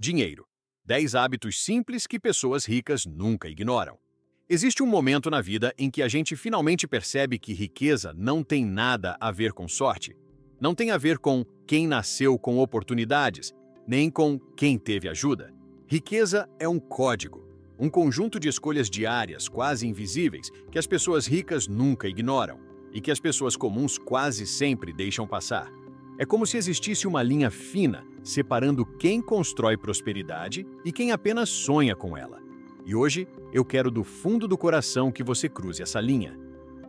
Dinheiro. 10 hábitos simples que pessoas ricas nunca ignoram. Existe um momento na vida em que a gente finalmente percebe que riqueza não tem nada a ver com sorte. Não tem a ver com quem nasceu com oportunidades, nem com quem teve ajuda. Riqueza é um código, um conjunto de escolhas diárias, quase invisíveis, que as pessoas ricas nunca ignoram e que as pessoas comuns quase sempre deixam passar. É como se existisse uma linha fina separando quem constrói prosperidade e quem apenas sonha com ela. E hoje, eu quero do fundo do coração que você cruze essa linha.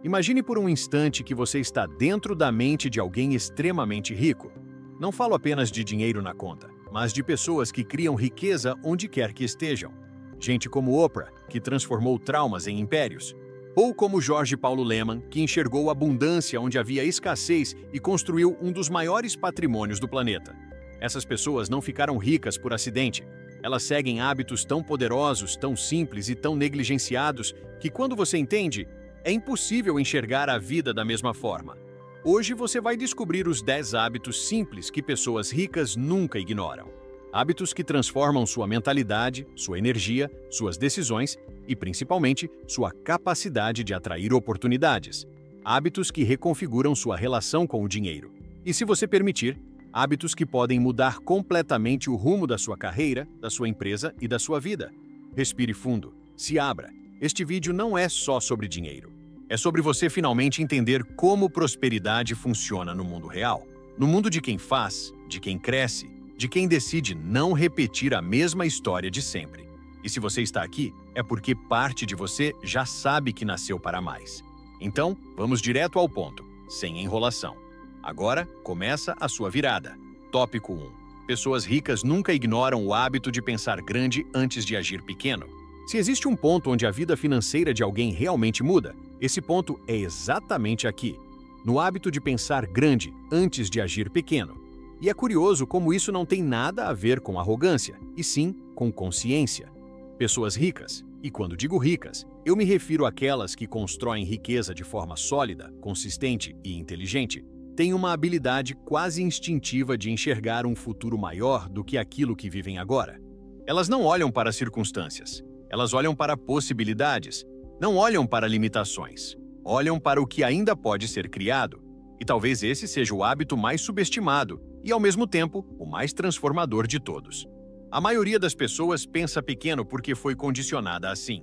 Imagine por um instante que você está dentro da mente de alguém extremamente rico. Não falo apenas de dinheiro na conta, mas de pessoas que criam riqueza onde quer que estejam. Gente como Oprah, que transformou traumas em impérios. Ou como Jorge Paulo Lemann, que enxergou abundância onde havia escassez e construiu um dos maiores patrimônios do planeta. Essas pessoas não ficaram ricas por acidente. Elas seguem hábitos tão poderosos, tão simples e tão negligenciados que, quando você entende, é impossível enxergar a vida da mesma forma. Hoje você vai descobrir os 10 hábitos simples que pessoas ricas nunca ignoram. Hábitos que transformam sua mentalidade, sua energia, suas decisões e, principalmente, sua capacidade de atrair oportunidades. Hábitos que reconfiguram sua relação com o dinheiro. E, se você permitir, hábitos que podem mudar completamente o rumo da sua carreira, da sua empresa e da sua vida. Respire fundo, se abra. Este vídeo não é só sobre dinheiro. É sobre você finalmente entender como prosperidade funciona no mundo real. No mundo de quem faz, de quem cresce, de quem decide não repetir a mesma história de sempre. E se você está aqui, é porque parte de você já sabe que nasceu para mais. Então, vamos direto ao ponto, sem enrolação. Agora, começa a sua virada. Tópico 1. Pessoas ricas nunca ignoram o hábito de pensar grande antes de agir pequeno. Se existe um ponto onde a vida financeira de alguém realmente muda, esse ponto é exatamente aqui, no hábito de pensar grande antes de agir pequeno. E é curioso como isso não tem nada a ver com arrogância, e sim com consciência. Pessoas ricas, e quando digo ricas, eu me refiro àquelas que constroem riqueza de forma sólida, consistente e inteligente, têm uma habilidade quase instintiva de enxergar um futuro maior do que aquilo que vivem agora. Elas não olham para as circunstâncias, elas olham para possibilidades, não olham para limitações, olham para o que ainda pode ser criado. E talvez esse seja o hábito mais subestimado e, ao mesmo tempo, o mais transformador de todos. A maioria das pessoas pensa pequeno porque foi condicionada assim.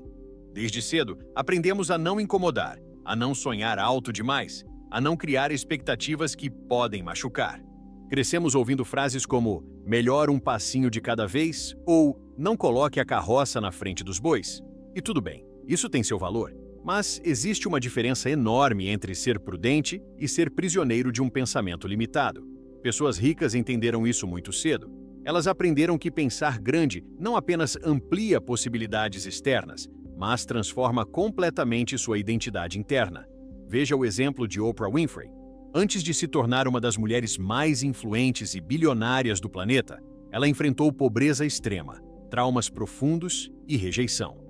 Desde cedo, aprendemos a não incomodar, a não sonhar alto demais, a não criar expectativas que podem machucar. Crescemos ouvindo frases como "melhor um passinho de cada vez" ou "não coloque a carroça na frente dos bois". E tudo bem, isso tem seu valor, mas existe uma diferença enorme entre ser prudente e ser prisioneiro de um pensamento limitado. Pessoas ricas entenderam isso muito cedo. Elas aprenderam que pensar grande não apenas amplia possibilidades externas, mas transforma completamente sua identidade interna. Veja o exemplo de Oprah Winfrey. Antes de se tornar uma das mulheres mais influentes e bilionárias do planeta, ela enfrentou pobreza extrema, traumas profundos e rejeição.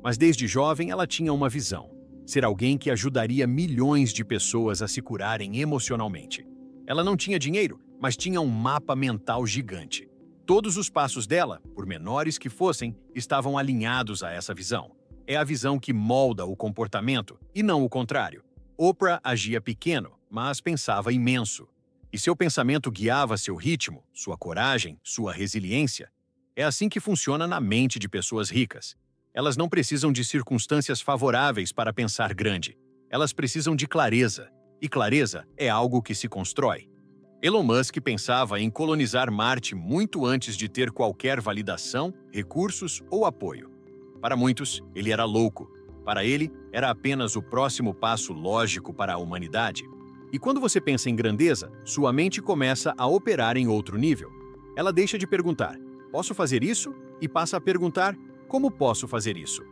Mas desde jovem ela tinha uma visão: ser alguém que ajudaria milhões de pessoas a se curarem emocionalmente. Ela não tinha dinheiro, mas tinha um mapa mental gigante. Todos os passos dela, por menores que fossem, estavam alinhados a essa visão. É a visão que molda o comportamento, e não o contrário. Oprah agia pequeno, mas pensava imenso. E seu pensamento guiava seu ritmo, sua coragem, sua resiliência. É assim que funciona na mente de pessoas ricas. Elas não precisam de circunstâncias favoráveis para pensar grande. Elas precisam de clareza. E clareza é algo que se constrói. Elon Musk pensava em colonizar Marte muito antes de ter qualquer validação, recursos ou apoio. Para muitos, ele era louco. Para ele, era apenas o próximo passo lógico para a humanidade. E quando você pensa em grandeza, sua mente começa a operar em outro nível. Ela deixa de perguntar, "posso fazer isso?" e passa a perguntar, "como posso fazer isso?"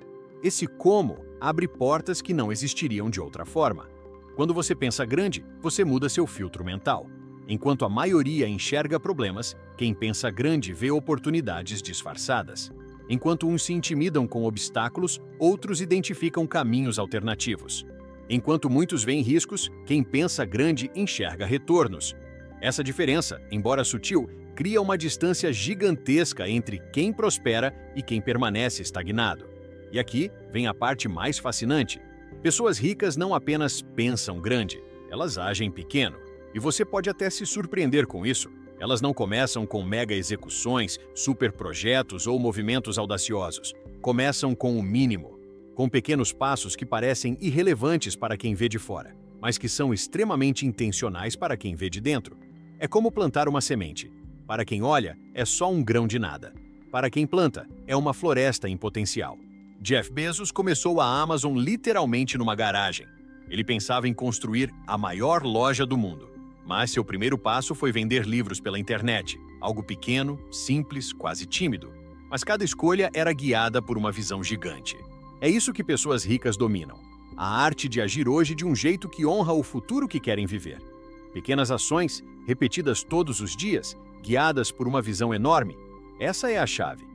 Esse como abre portas que não existiriam de outra forma. Quando você pensa grande, você muda seu filtro mental. Enquanto a maioria enxerga problemas, quem pensa grande vê oportunidades disfarçadas. Enquanto uns se intimidam com obstáculos, outros identificam caminhos alternativos. Enquanto muitos veem riscos, quem pensa grande enxerga retornos. Essa diferença, embora sutil, cria uma distância gigantesca entre quem prospera e quem permanece estagnado. E aqui vem a parte mais fascinante. Pessoas ricas não apenas pensam grande, elas agem pequeno. E você pode até se surpreender com isso. Elas não começam com mega execuções, super projetos ou movimentos audaciosos. Começam com o mínimo, com pequenos passos que parecem irrelevantes para quem vê de fora, mas que são extremamente intencionais para quem vê de dentro. É como plantar uma semente. Para quem olha, é só um grão de nada. Para quem planta, é uma floresta em potencial. Jeff Bezos começou a Amazon literalmente numa garagem. Ele pensava em construir a maior loja do mundo. Mas seu primeiro passo foi vender livros pela internet. Algo pequeno, simples, quase tímido. Mas cada escolha era guiada por uma visão gigante. É isso que pessoas ricas dominam. A arte de agir hoje de um jeito que honra o futuro que querem viver. Pequenas ações, repetidas todos os dias, guiadas por uma visão enorme. Essa é a chave.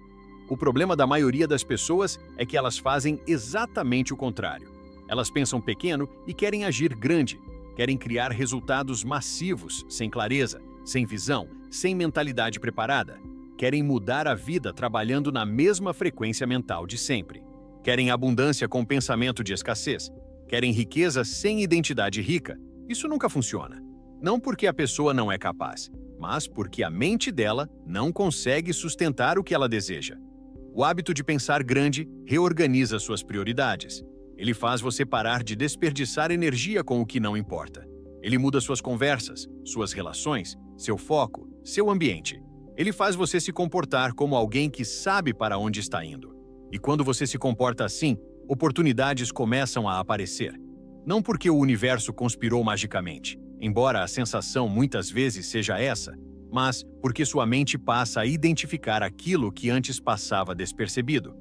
O problema da maioria das pessoas é que elas fazem exatamente o contrário. Elas pensam pequeno e querem agir grande. Querem criar resultados massivos, sem clareza, sem visão, sem mentalidade preparada. Querem mudar a vida trabalhando na mesma frequência mental de sempre. Querem abundância com pensamento de escassez. Querem riqueza sem identidade rica. Isso nunca funciona. Não porque a pessoa não é capaz, mas porque a mente dela não consegue sustentar o que ela deseja. O hábito de pensar grande reorganiza suas prioridades. Ele faz você parar de desperdiçar energia com o que não importa. Ele muda suas conversas, suas relações, seu foco, seu ambiente. Ele faz você se comportar como alguém que sabe para onde está indo. E quando você se comporta assim, oportunidades começam a aparecer. Não porque o universo conspirou magicamente, embora a sensação muitas vezes seja essa, mas porque sua mente passa a identificar aquilo que antes passava despercebido.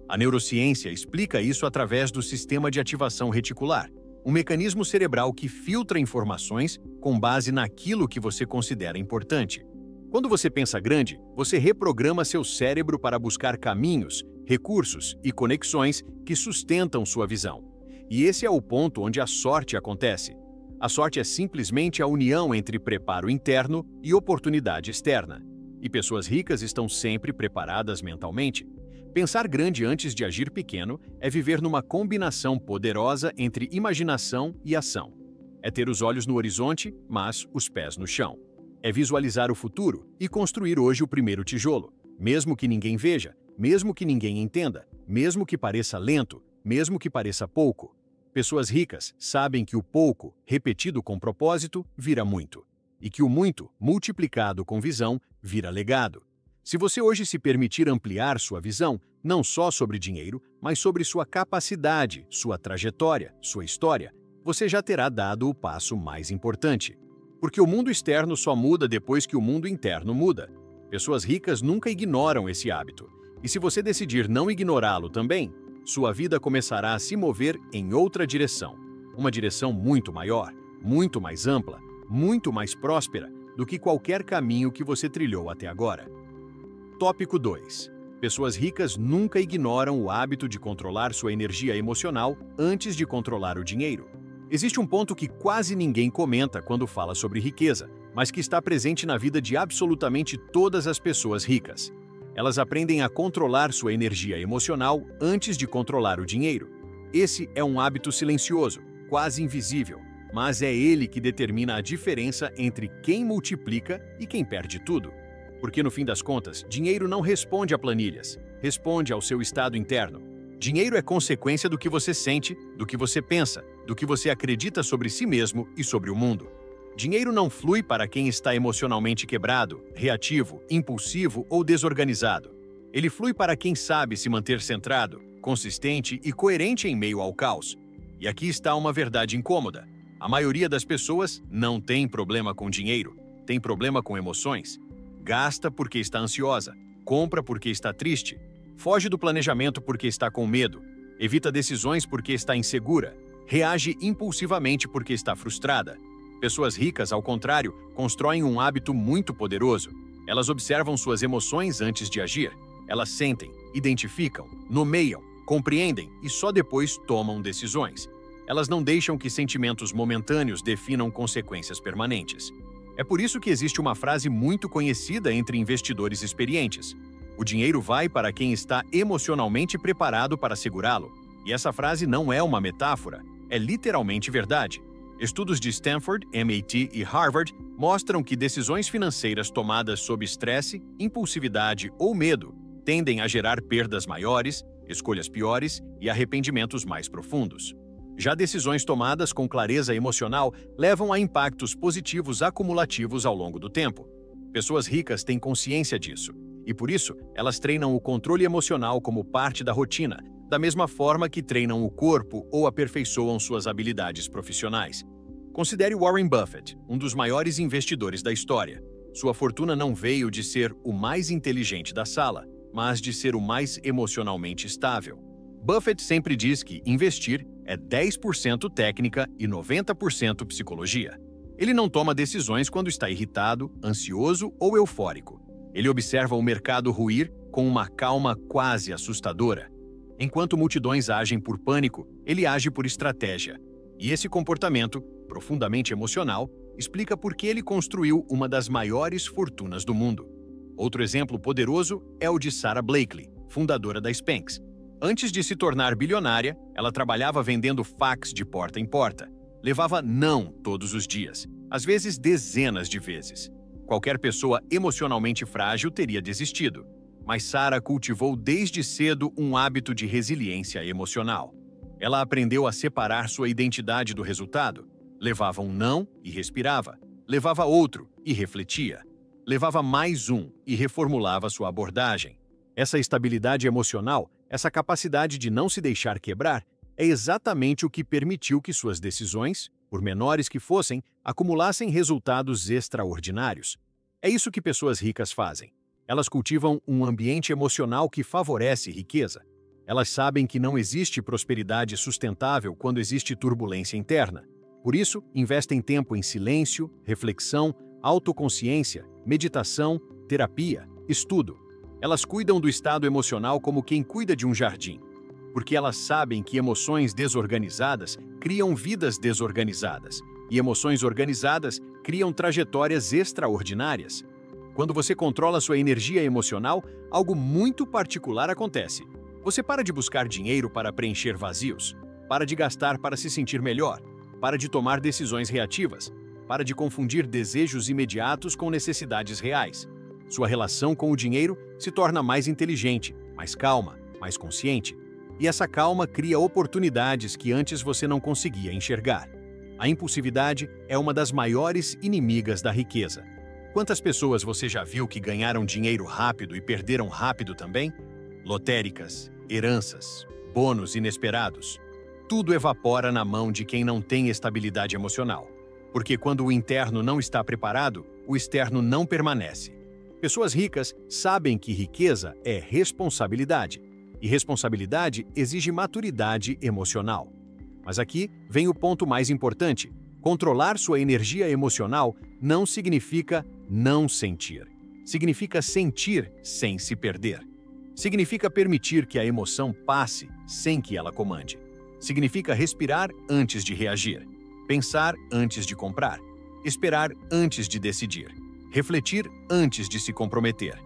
A neurociência explica isso através do sistema de ativação reticular, um mecanismo cerebral que filtra informações com base naquilo que você considera importante. Quando você pensa grande, você reprograma seu cérebro para buscar caminhos, recursos e conexões que sustentam sua visão. E esse é o ponto onde a sorte acontece. A sorte é simplesmente a união entre preparo interno e oportunidade externa. E pessoas ricas estão sempre preparadas mentalmente. Pensar grande antes de agir pequeno é viver numa combinação poderosa entre imaginação e ação. É ter os olhos no horizonte, mas os pés no chão. É visualizar o futuro e construir hoje o primeiro tijolo, mesmo que ninguém veja, mesmo que ninguém entenda, mesmo que pareça lento, mesmo que pareça pouco. Pessoas ricas sabem que o pouco, repetido com propósito, vira muito, e que o muito, multiplicado com visão, vira legado. Se você hoje se permitir ampliar sua visão, não só sobre dinheiro, mas sobre sua capacidade, sua trajetória, sua história, você já terá dado o passo mais importante. Porque o mundo externo só muda depois que o mundo interno muda. Pessoas ricas nunca ignoram esse hábito. E se você decidir não ignorá-lo também, sua vida começará a se mover em outra direção. Uma direção muito maior, muito mais ampla, muito mais próspera do que qualquer caminho que você trilhou até agora. Tópico 2. Pessoas ricas nunca ignoram o hábito de controlar sua energia emocional antes de controlar o dinheiro. Existe um ponto que quase ninguém comenta quando fala sobre riqueza, mas que está presente na vida de absolutamente todas as pessoas ricas. Elas aprendem a controlar sua energia emocional antes de controlar o dinheiro. Esse é um hábito silencioso, quase invisível, mas é ele que determina a diferença entre quem multiplica e quem perde tudo. Porque, no fim das contas, dinheiro não responde a planilhas, responde ao seu estado interno. Dinheiro é consequência do que você sente, do que você pensa, do que você acredita sobre si mesmo e sobre o mundo. Dinheiro não flui para quem está emocionalmente quebrado, reativo, impulsivo ou desorganizado. Ele flui para quem sabe se manter centrado, consistente e coerente em meio ao caos. E aqui está uma verdade incômoda. A maioria das pessoas não tem problema com dinheiro, tem problema com emoções. Gasta porque está ansiosa, compra porque está triste, foge do planejamento porque está com medo, evita decisões porque está insegura, reage impulsivamente porque está frustrada. Pessoas ricas, ao contrário, constroem um hábito muito poderoso. Elas observam suas emoções antes de agir. Elas sentem, identificam, nomeiam, compreendem e só depois tomam decisões. Elas não deixam que sentimentos momentâneos definam consequências permanentes. É por isso que existe uma frase muito conhecida entre investidores experientes: o dinheiro vai para quem está emocionalmente preparado para segurá-lo. E essa frase não é uma metáfora, é literalmente verdade. Estudos de Stanford, MIT e Harvard mostram que decisões financeiras tomadas sob estresse, impulsividade ou medo tendem a gerar perdas maiores, escolhas piores e arrependimentos mais profundos. Já decisões tomadas com clareza emocional levam a impactos positivos acumulativos ao longo do tempo. Pessoas ricas têm consciência disso, e por isso elas treinam o controle emocional como parte da rotina, da mesma forma que treinam o corpo ou aperfeiçoam suas habilidades profissionais. Considere Warren Buffett, um dos maiores investidores da história. Sua fortuna não veio de ser o mais inteligente da sala, mas de ser o mais emocionalmente estável. Buffett sempre diz que investir é 10% técnica e 90% psicologia. Ele não toma decisões quando está irritado, ansioso ou eufórico. Ele observa o mercado ruir com uma calma quase assustadora. Enquanto multidões agem por pânico, ele age por estratégia. E esse comportamento, profundamente emocional, explica por que ele construiu uma das maiores fortunas do mundo. Outro exemplo poderoso é o de Sara Blakely, fundadora da Spanx. Antes de se tornar bilionária, ela trabalhava vendendo fax de porta em porta. Levava não todos os dias, às vezes dezenas de vezes. Qualquer pessoa emocionalmente frágil teria desistido, mas Sara cultivou desde cedo um hábito de resiliência emocional. Ela aprendeu a separar sua identidade do resultado. Levava um não e respirava. Levava outro e refletia. Levava mais um e reformulava sua abordagem. Essa estabilidade emocional, essa capacidade de não se deixar quebrar, é exatamente o que permitiu que suas decisões, por menores que fossem, acumulassem resultados extraordinários. É isso que pessoas ricas fazem. Elas cultivam um ambiente emocional que favorece riqueza. Elas sabem que não existe prosperidade sustentável quando existe turbulência interna. Por isso, investem tempo em silêncio, reflexão, autoconsciência, meditação, terapia, estudo. Elas cuidam do estado emocional como quem cuida de um jardim, porque elas sabem que emoções desorganizadas criam vidas desorganizadas, e emoções organizadas criam trajetórias extraordinárias. Quando você controla sua energia emocional, algo muito particular acontece. Você para de buscar dinheiro para preencher vazios, para de gastar para se sentir melhor, para de tomar decisões reativas, para de confundir desejos imediatos com necessidades reais. Sua relação com o dinheiro se torna mais inteligente, mais calma, mais consciente. E essa calma cria oportunidades que antes você não conseguia enxergar. A impulsividade é uma das maiores inimigas da riqueza. Quantas pessoas você já viu que ganharam dinheiro rápido e perderam rápido também? Lotéricas, heranças, bônus inesperados. Tudo evapora na mão de quem não tem estabilidade emocional. Porque quando o interno não está preparado, o externo não permanece. Pessoas ricas sabem que riqueza é responsabilidade, e responsabilidade exige maturidade emocional. Mas aqui vem o ponto mais importante: controlar sua energia emocional não significa não sentir. Significa sentir sem se perder. Significa permitir que a emoção passe sem que ela comande. Significa respirar antes de reagir, pensar antes de comprar, esperar antes de decidir, refletir antes de se comprometer.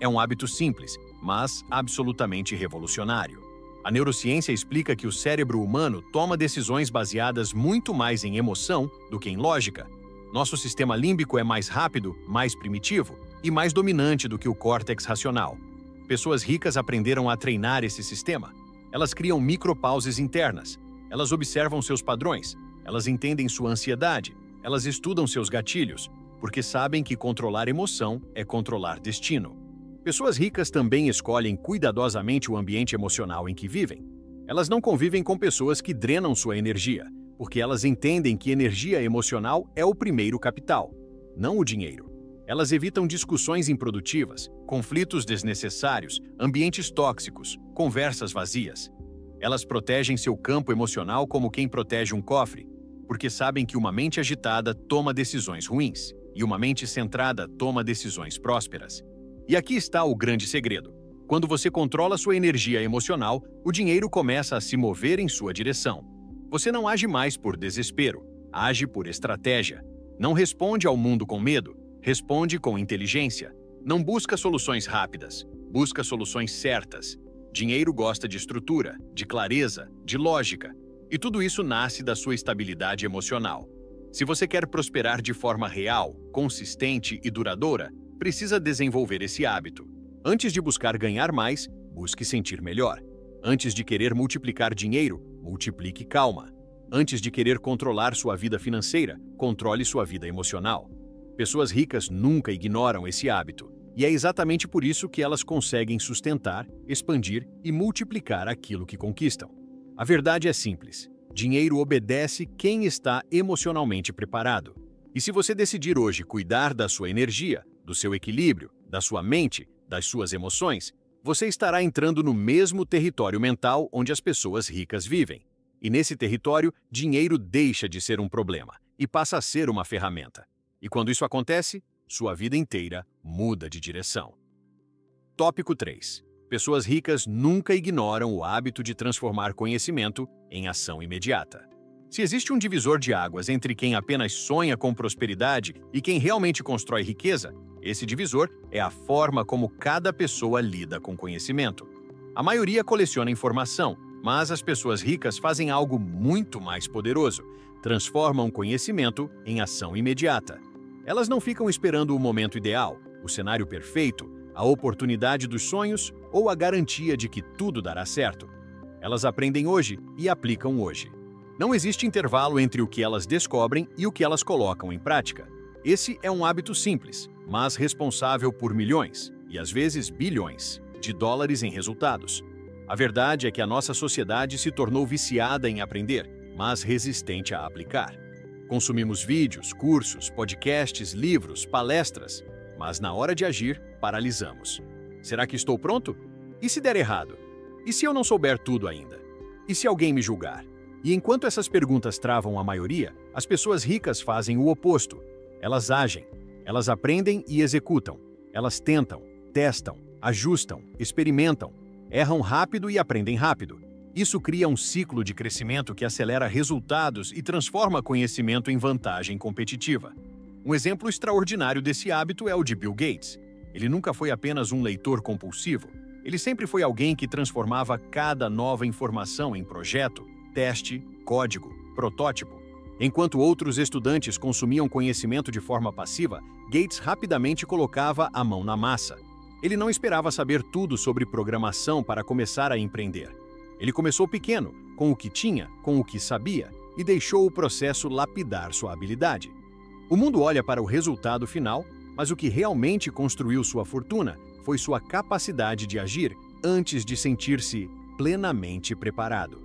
É um hábito simples, mas absolutamente revolucionário. A neurociência explica que o cérebro humano toma decisões baseadas muito mais em emoção do que em lógica. Nosso sistema límbico é mais rápido, mais primitivo e mais dominante do que o córtex racional. Pessoas ricas aprenderam a treinar esse sistema. Elas criam micropauses internas. Elas observam seus padrões. Elas entendem sua ansiedade. Elas estudam seus gatilhos, porque sabem que controlar emoção é controlar destino. Pessoas ricas também escolhem cuidadosamente o ambiente emocional em que vivem. Elas não convivem com pessoas que drenam sua energia, porque elas entendem que energia emocional é o primeiro capital, não o dinheiro. Elas evitam discussões improdutivas, conflitos desnecessários, ambientes tóxicos, conversas vazias. Elas protegem seu campo emocional como quem protege um cofre, porque sabem que uma mente agitada toma decisões ruins e uma mente centrada toma decisões prósperas. E aqui está o grande segredo. Quando você controla sua energia emocional, o dinheiro começa a se mover em sua direção. Você não age mais por desespero, age por estratégia. Não responde ao mundo com medo, responde com inteligência. Não busca soluções rápidas, busca soluções certas. Dinheiro gosta de estrutura, de clareza, de lógica. E tudo isso nasce da sua estabilidade emocional. Se você quer prosperar de forma real, consistente e duradoura, precisa desenvolver esse hábito. Antes de buscar ganhar mais, busque sentir melhor. Antes de querer multiplicar dinheiro, multiplique calma. Antes de querer controlar sua vida financeira, controle sua vida emocional. Pessoas ricas nunca ignoram esse hábito, e é exatamente por isso que elas conseguem sustentar, expandir e multiplicar aquilo que conquistam. A verdade é simples: dinheiro obedece quem está emocionalmente preparado. E se você decidir hoje cuidar da sua energia, do seu equilíbrio, da sua mente, das suas emoções, você estará entrando no mesmo território mental onde as pessoas ricas vivem. E nesse território, dinheiro deixa de ser um problema e passa a ser uma ferramenta. E quando isso acontece, sua vida inteira muda de direção. Tópico 3. Pessoas ricas nunca ignoram o hábito de transformar conhecimento em ação imediata. Se existe um divisor de águas entre quem apenas sonha com prosperidade e quem realmente constrói riqueza, esse divisor é a forma como cada pessoa lida com conhecimento. A maioria coleciona informação, mas as pessoas ricas fazem algo muito mais poderoso: transformam conhecimento em ação imediata. Elas não ficam esperando o momento ideal, o cenário perfeito, a oportunidade dos sonhos ou a garantia de que tudo dará certo. Elas aprendem hoje e aplicam hoje. Não existe intervalo entre o que elas descobrem e o que elas colocam em prática. Esse é um hábito simples, mas responsável por milhões, e às vezes bilhões, de dólares em resultados. A verdade é que a nossa sociedade se tornou viciada em aprender, mas resistente a aplicar. Consumimos vídeos, cursos, podcasts, livros, palestras, mas na hora de agir, paralisamos. Será que estou pronto? E se der errado? E se eu não souber tudo ainda? E se alguém me julgar? E enquanto essas perguntas travam a maioria, as pessoas ricas fazem o oposto. Elas agem, elas aprendem e executam. Elas tentam, testam, ajustam, experimentam, erram rápido e aprendem rápido. Isso cria um ciclo de crescimento que acelera resultados e transforma conhecimento em vantagem competitiva. Um exemplo extraordinário desse hábito é o de Bill Gates. Ele nunca foi apenas um leitor compulsivo. Ele sempre foi alguém que transformava cada nova informação em projeto, teste, código, protótipo. Enquanto outros estudantes consumiam conhecimento de forma passiva, Gates rapidamente colocava a mão na massa. Ele não esperava saber tudo sobre programação para começar a empreender. Ele começou pequeno, com o que tinha, com o que sabia, e deixou o processo lapidar sua habilidade. O mundo olha para o resultado final, mas o que realmente construiu sua fortuna foi sua capacidade de agir antes de sentir-se plenamente preparado.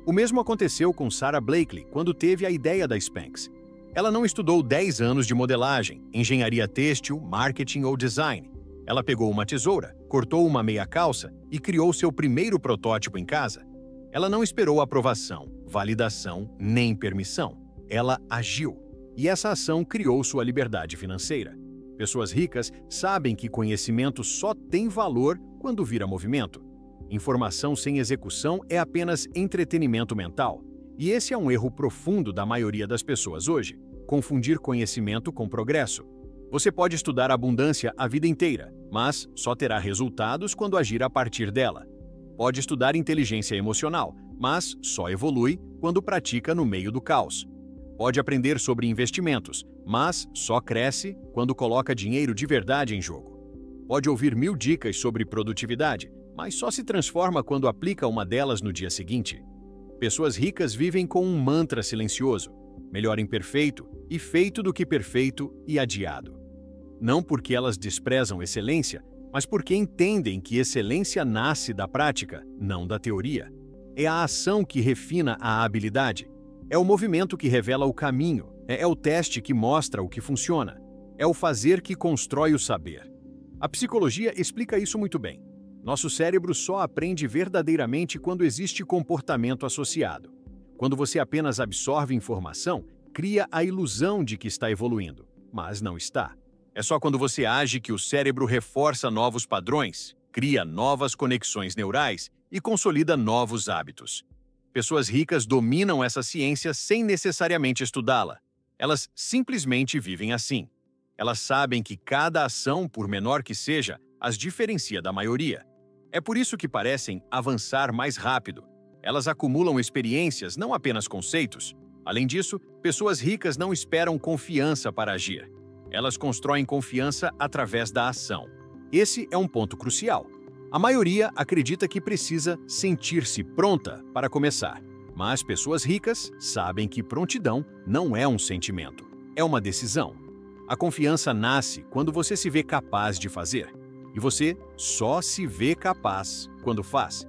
O mesmo aconteceu com Sara Blakely quando teve a ideia da Spanx. Ela não estudou 10 anos de modelagem, engenharia têxtil, marketing ou design. Ela pegou uma tesoura, cortou uma meia calça e criou seu primeiro protótipo em casa. Ela não esperou aprovação, validação nem permissão. Ela agiu. E essa ação criou sua liberdade financeira. Pessoas ricas sabem que conhecimento só tem valor quando vira movimento. Informação sem execução é apenas entretenimento mental. E esse é um erro profundo da maioria das pessoas hoje: confundir conhecimento com progresso. Você pode estudar abundância a vida inteira, mas só terá resultados quando agir a partir dela. Pode estudar inteligência emocional, mas só evolui quando pratica no meio do caos. Pode aprender sobre investimentos, mas só cresce quando coloca dinheiro de verdade em jogo. Pode ouvir 1000 dicas sobre produtividade, mas só se transforma quando aplica uma delas no dia seguinte. Pessoas ricas vivem com um mantra silencioso: melhor imperfeito e feito do que perfeito e adiado. Não porque elas desprezam excelência, mas porque entendem que excelência nasce da prática, não da teoria. É a ação que refina a habilidade. É o movimento que revela o caminho. É o teste que mostra o que funciona. É o fazer que constrói o saber. A psicologia explica isso muito bem. Nosso cérebro só aprende verdadeiramente quando existe comportamento associado. Quando você apenas absorve informação, cria a ilusão de que está evoluindo, mas não está. É só quando você age que o cérebro reforça novos padrões, cria novas conexões neurais e consolida novos hábitos. Pessoas ricas dominam essa ciência sem necessariamente estudá-la. Elas simplesmente vivem assim. Elas sabem que cada ação, por menor que seja, as diferencia da maioria. É por isso que parecem avançar mais rápido. Elas acumulam experiências, não apenas conceitos. Além disso, pessoas ricas não esperam confiança para agir. Elas constroem confiança através da ação. Esse é um ponto crucial. A maioria acredita que precisa sentir-se pronta para começar. Mas pessoas ricas sabem que prontidão não é um sentimento, é uma decisão. A confiança nasce quando você se vê capaz de fazer. E você só se vê capaz quando faz.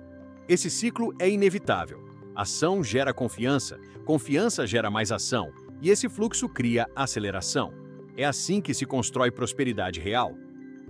Esse ciclo é inevitável. Ação gera confiança, confiança gera mais ação, e esse fluxo cria aceleração. É assim que se constrói prosperidade real.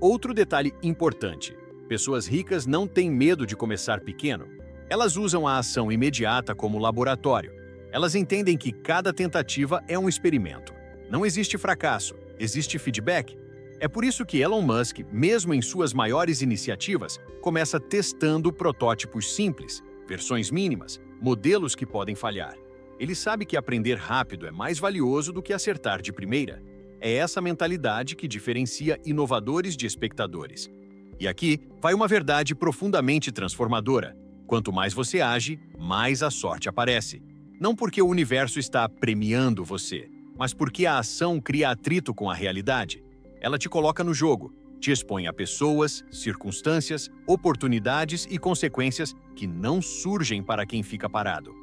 Outro detalhe importante: pessoas ricas não têm medo de começar pequeno. Elas usam a ação imediata como laboratório. Elas entendem que cada tentativa é um experimento. Não existe fracasso, existe feedback. É por isso que Elon Musk, mesmo em suas maiores iniciativas, começa testando protótipos simples, versões mínimas, modelos que podem falhar. Ele sabe que aprender rápido é mais valioso do que acertar de primeira. É essa mentalidade que diferencia inovadores de espectadores. E aqui vai uma verdade profundamente transformadora. Quanto mais você age, mais a sorte aparece. Não porque o universo está premiando você, mas porque a ação cria atrito com a realidade. Ela te coloca no jogo, te expõe a pessoas, circunstâncias, oportunidades e consequências que não surgem para quem fica parado.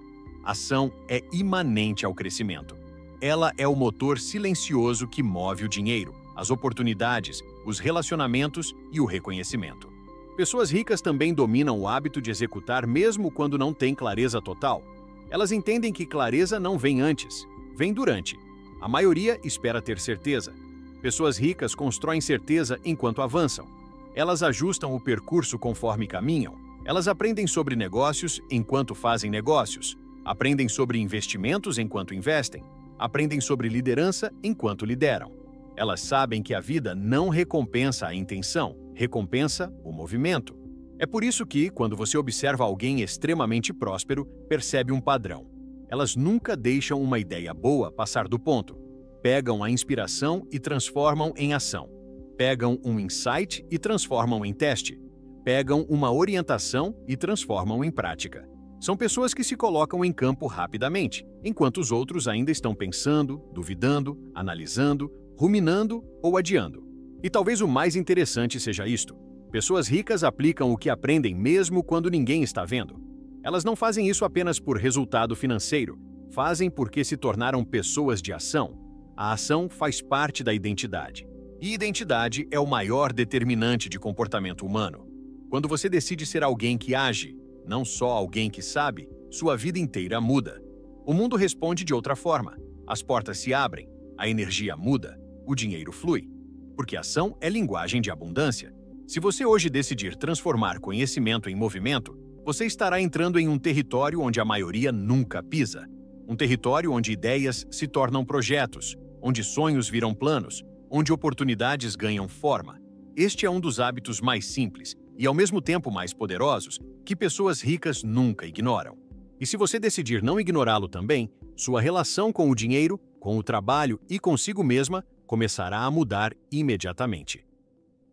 Ação é imanente ao crescimento. Ela é o motor silencioso que move o dinheiro, as oportunidades, os relacionamentos e o reconhecimento. Pessoas ricas também dominam o hábito de executar mesmo quando não têm clareza total. Elas entendem que clareza não vem antes, vem durante. A maioria espera ter certeza. Pessoas ricas constroem certeza enquanto avançam. Elas ajustam o percurso conforme caminham. Elas aprendem sobre negócios enquanto fazem negócios. Aprendem sobre investimentos enquanto investem. Aprendem sobre liderança enquanto lideram. Elas sabem que a vida não recompensa a intenção, recompensa o movimento. É por isso que, quando você observa alguém extremamente próspero, percebe um padrão. Elas nunca deixam uma ideia boa passar do ponto. Pegam a inspiração e transformam em ação. Pegam um insight e transformam em teste. Pegam uma orientação e transformam em prática. São pessoas que se colocam em campo rapidamente, enquanto os outros ainda estão pensando, duvidando, analisando, ruminando ou adiando. E talvez o mais interessante seja isto: pessoas ricas aplicam o que aprendem mesmo quando ninguém está vendo. Elas não fazem isso apenas por resultado financeiro, fazem porque se tornaram pessoas de ação. A ação faz parte da identidade. E identidade é o maior determinante de comportamento humano. Quando você decide ser alguém que age, não só alguém que sabe, sua vida inteira muda. O mundo responde de outra forma. As portas se abrem, a energia muda, o dinheiro flui. Porque ação é linguagem de abundância. Se você hoje decidir transformar conhecimento em movimento, você estará entrando em um território onde a maioria nunca pisa. Um território onde ideias se tornam projetos, onde sonhos viram planos, onde oportunidades ganham forma. Este é um dos hábitos mais simples e, ao mesmo tempo, mais poderosos que pessoas ricas nunca ignoram. E se você decidir não ignorá-lo também, sua relação com o dinheiro, com o trabalho e consigo mesma começará a mudar imediatamente.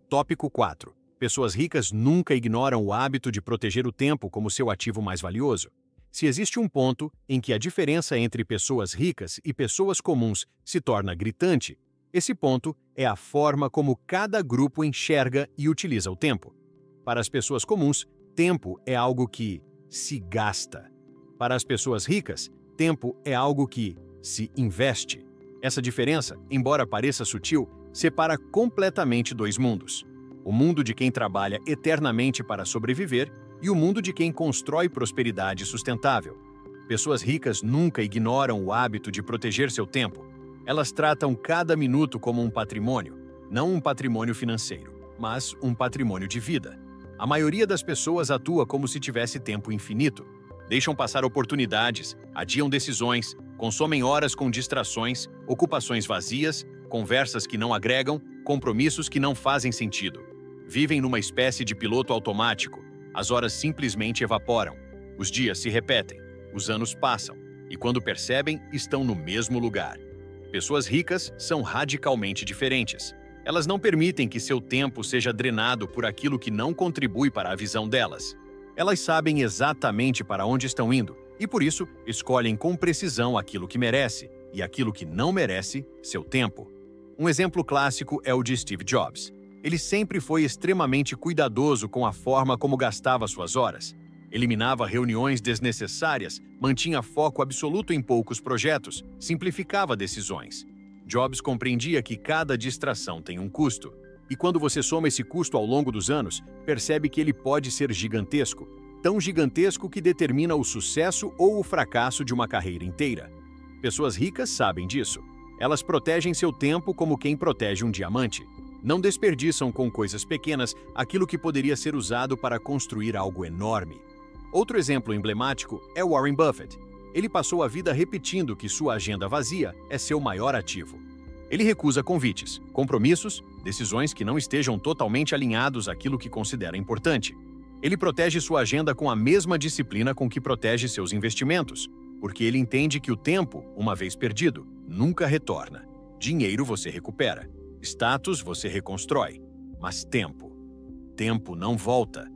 Tópico 4. Pessoas ricas nunca ignoram o hábito de proteger o tempo como seu ativo mais valioso. Se existe um ponto em que a diferença entre pessoas ricas e pessoas comuns se torna gritante, esse ponto é a forma como cada grupo enxerga e utiliza o tempo. Para as pessoas comuns, tempo é algo que se gasta. Para as pessoas ricas, tempo é algo que se investe. Essa diferença, embora pareça sutil, separa completamente dois mundos. O mundo de quem trabalha eternamente para sobreviver e o mundo de quem constrói prosperidade sustentável. Pessoas ricas nunca ignoram o hábito de proteger seu tempo. Elas tratam cada minuto como um patrimônio, não um patrimônio financeiro, mas um patrimônio de vida. A maioria das pessoas atua como se tivesse tempo infinito. Deixam passar oportunidades, adiam decisões, consomem horas com distrações, ocupações vazias, conversas que não agregam, compromissos que não fazem sentido. Vivem numa espécie de piloto automático. As horas simplesmente evaporam. Os dias se repetem. Os anos passam. E quando percebem, estão no mesmo lugar. Pessoas ricas são radicalmente diferentes. Elas não permitem que seu tempo seja drenado por aquilo que não contribui para a visão delas. Elas sabem exatamente para onde estão indo e, por isso, escolhem com precisão aquilo que merece e aquilo que não merece seu tempo. Um exemplo clássico é o de Steve Jobs. Ele sempre foi extremamente cuidadoso com a forma como gastava suas horas. Eliminava reuniões desnecessárias, mantinha foco absoluto em poucos projetos, simplificava decisões. Jobs compreendia que cada distração tem um custo. E quando você soma esse custo ao longo dos anos, percebe que ele pode ser gigantesco. Tão gigantesco que determina o sucesso ou o fracasso de uma carreira inteira. Pessoas ricas sabem disso. Elas protegem seu tempo como quem protege um diamante. Não desperdiçam com coisas pequenas aquilo que poderia ser usado para construir algo enorme. Outro exemplo emblemático é Warren Buffett. Ele passou a vida repetindo que sua agenda vazia é seu maior ativo. Ele recusa convites, compromissos, decisões que não estejam totalmente alinhados àquilo que considera importante. Ele protege sua agenda com a mesma disciplina com que protege seus investimentos, porque ele entende que o tempo, uma vez perdido, nunca retorna. Dinheiro você recupera. Status você reconstrói, mas tempo não volta.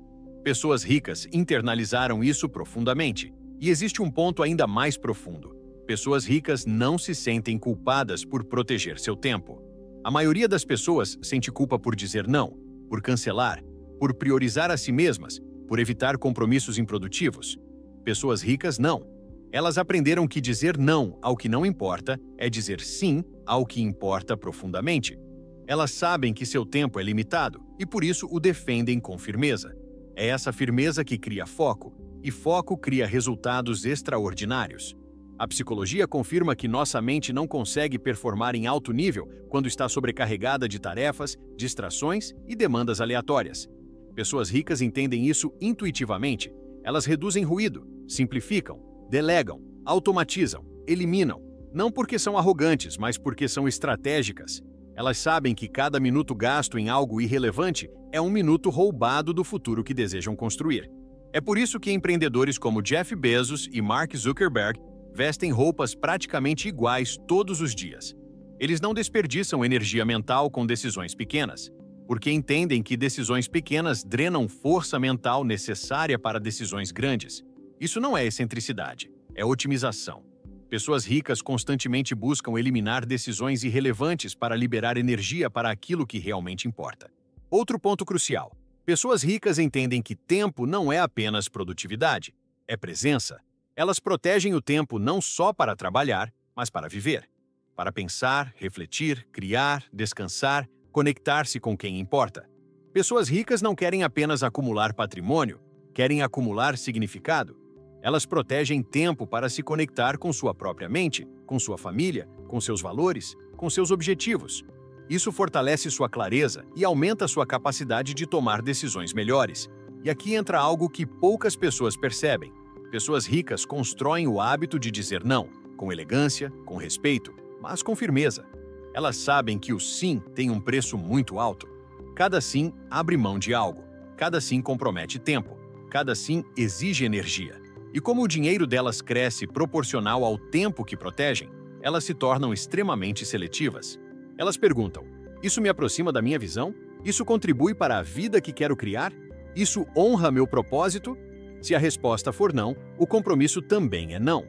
Pessoas ricas internalizaram isso profundamente. E existe um ponto ainda mais profundo. Pessoas ricas não se sentem culpadas por proteger seu tempo. A maioria das pessoas sente culpa por dizer não, por cancelar, por priorizar a si mesmas, por evitar compromissos improdutivos. Pessoas ricas não. Elas aprenderam que dizer não ao que não importa é dizer sim ao que importa profundamente. Elas sabem que seu tempo é limitado e por isso o defendem com firmeza. É essa firmeza que cria foco, e foco cria resultados extraordinários. A psicologia confirma que nossa mente não consegue performar em alto nível quando está sobrecarregada de tarefas, distrações e demandas aleatórias. Pessoas ricas entendem isso intuitivamente. Elas reduzem ruído, simplificam, delegam, automatizam, eliminam, não porque são arrogantes, mas porque são estratégicas. Elas sabem que cada minuto gasto em algo irrelevante é um minuto roubado do futuro que desejam construir. É por isso que empreendedores como Jeff Bezos e Mark Zuckerberg vestem roupas praticamente iguais todos os dias. Eles não desperdiçam energia mental com decisões pequenas, porque entendem que decisões pequenas drenam força mental necessária para decisões grandes. Isso não é excentricidade, é otimização. Pessoas ricas constantemente buscam eliminar decisões irrelevantes para liberar energia para aquilo que realmente importa. Outro ponto crucial. Pessoas ricas entendem que tempo não é apenas produtividade, é presença. Elas protegem o tempo não só para trabalhar, mas para viver. Para pensar, refletir, criar, descansar, conectar-se com quem importa. Pessoas ricas não querem apenas acumular patrimônio, querem acumular significado. Elas protegem tempo para se conectar com sua própria mente, com sua família, com seus valores, com seus objetivos. Isso fortalece sua clareza e aumenta sua capacidade de tomar decisões melhores. E aqui entra algo que poucas pessoas percebem. Pessoas ricas constroem o hábito de dizer não, com elegância, com respeito, mas com firmeza. Elas sabem que o sim tem um preço muito alto. Cada sim abre mão de algo. Cada sim compromete tempo. Cada sim exige energia. E como o dinheiro delas cresce proporcional ao tempo que protegem, elas se tornam extremamente seletivas. Elas perguntam: isso me aproxima da minha visão? Isso contribui para a vida que quero criar? Isso honra meu propósito? Se a resposta for não, o compromisso também é não.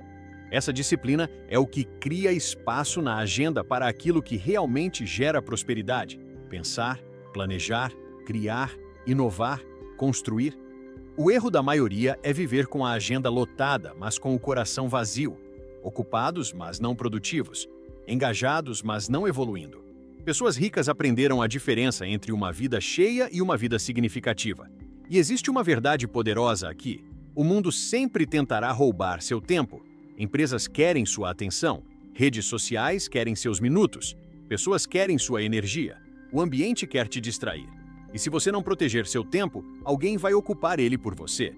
Essa disciplina é o que cria espaço na agenda para aquilo que realmente gera prosperidade. Pensar, planejar, criar, inovar, construir. O erro da maioria é viver com a agenda lotada, mas com o coração vazio. Ocupados, mas não produtivos. Engajados, mas não evoluindo. Pessoas ricas aprenderam a diferença entre uma vida cheia e uma vida significativa. E existe uma verdade poderosa aqui. O mundo sempre tentará roubar seu tempo. Empresas querem sua atenção. Redes sociais querem seus minutos. Pessoas querem sua energia. O ambiente quer te distrair. E se você não proteger seu tempo, alguém vai ocupar ele por você.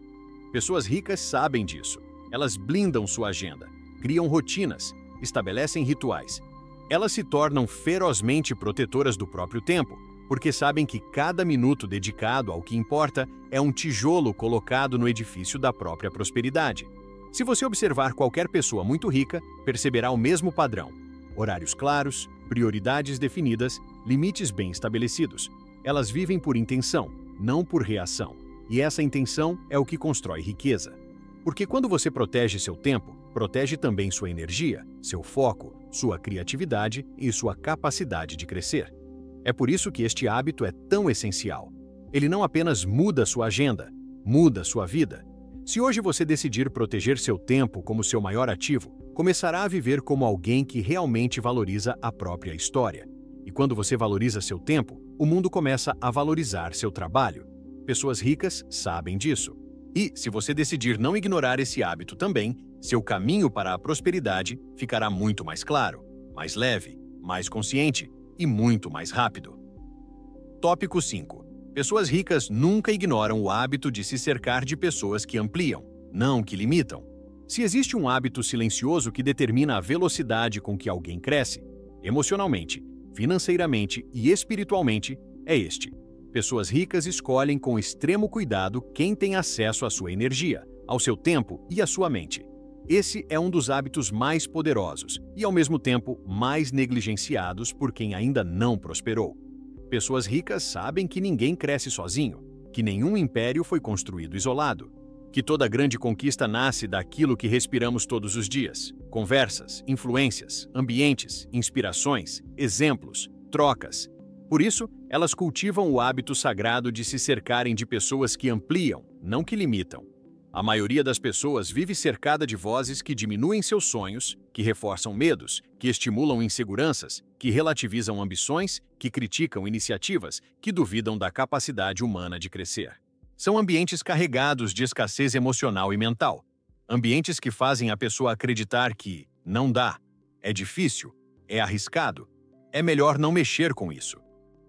Pessoas ricas sabem disso. Elas blindam sua agenda, criam rotinas, estabelecem rituais. Elas se tornam ferozmente protetoras do próprio tempo, porque sabem que cada minuto dedicado ao que importa é um tijolo colocado no edifício da própria prosperidade. Se você observar qualquer pessoa muito rica, perceberá o mesmo padrão. horários claros, prioridades definidas, limites bem estabelecidos. Elas vivem por intenção, não por reação. E essa intenção é o que constrói riqueza. Porque quando você protege seu tempo, protege também sua energia, seu foco, sua criatividade e sua capacidade de crescer. É por isso que este hábito é tão essencial. Ele não apenas muda sua agenda, muda sua vida. Se hoje você decidir proteger seu tempo como seu maior ativo, começará a viver como alguém que realmente valoriza a própria história. E quando você valoriza seu tempo, o mundo começa a valorizar seu trabalho. Pessoas ricas sabem disso. E, se você decidir não ignorar esse hábito também, seu caminho para a prosperidade ficará muito mais claro, mais leve, mais consciente e muito mais rápido. Tópico 5. Pessoas ricas nunca ignoram o hábito de se cercar de pessoas que ampliam, não que limitam. Se existe um hábito silencioso que determina a velocidade com que alguém cresce, emocionalmente, financeiramente e espiritualmente, é este. Pessoas ricas escolhem com extremo cuidado quem tem acesso à sua energia, ao seu tempo e à sua mente. Esse é um dos hábitos mais poderosos e, ao mesmo tempo, mais negligenciados por quem ainda não prosperou. Pessoas ricas sabem que ninguém cresce sozinho, que nenhum império foi construído isolado, que toda grande conquista nasce daquilo que respiramos todos os dias: conversas, influências, ambientes, inspirações, exemplos, trocas. Por isso, elas cultivam o hábito sagrado de se cercarem de pessoas que ampliam, não que limitam. A maioria das pessoas vive cercada de vozes que diminuem seus sonhos, que reforçam medos, que estimulam inseguranças, que relativizam ambições, que criticam iniciativas, que duvidam da capacidade humana de crescer. São ambientes carregados de escassez emocional e mental. Ambientes que fazem a pessoa acreditar que não dá, é difícil, é arriscado, é melhor não mexer com isso.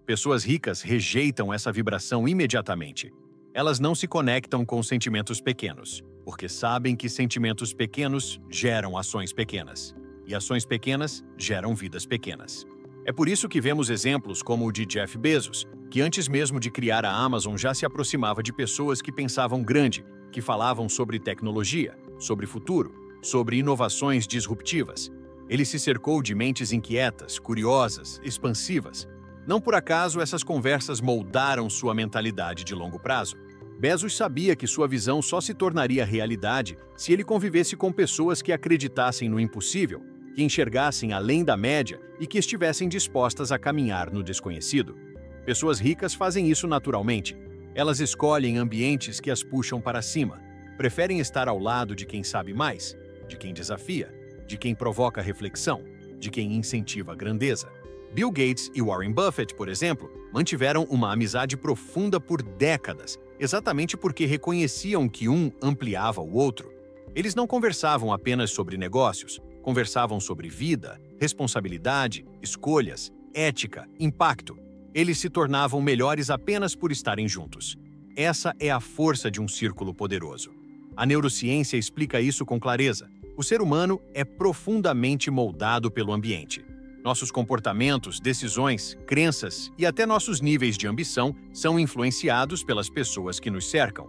Pessoas ricas rejeitam essa vibração imediatamente. Elas não se conectam com sentimentos pequenos, porque sabem que sentimentos pequenos geram ações pequenas, e ações pequenas geram vidas pequenas. É por isso que vemos exemplos como o de Jeff Bezos, que antes mesmo de criar a Amazon já se aproximava de pessoas que pensavam grande, que falavam sobre tecnologia, sobre futuro, sobre inovações disruptivas. Ele se cercou de mentes inquietas, curiosas, expansivas. Não por acaso essas conversas moldaram sua mentalidade de longo prazo. Bezos sabia que sua visão só se tornaria realidade se ele convivesse com pessoas que acreditassem no impossível, que enxergassem além da média e que estivessem dispostas a caminhar no desconhecido. Pessoas ricas fazem isso naturalmente. Elas escolhem ambientes que as puxam para cima. Preferem estar ao lado de quem sabe mais, de quem desafia, de quem provoca reflexão, de quem incentiva a grandeza. Bill Gates e Warren Buffett, por exemplo, mantiveram uma amizade profunda por décadas, exatamente porque reconheciam que um ampliava o outro. Eles não conversavam apenas sobre negócios, conversavam sobre vida, responsabilidade, escolhas, ética, impacto. Eles se tornavam melhores apenas por estarem juntos. Essa é a força de um círculo poderoso. A neurociência explica isso com clareza. O ser humano é profundamente moldado pelo ambiente. Nossos comportamentos, decisões, crenças e até nossos níveis de ambição são influenciados pelas pessoas que nos cercam.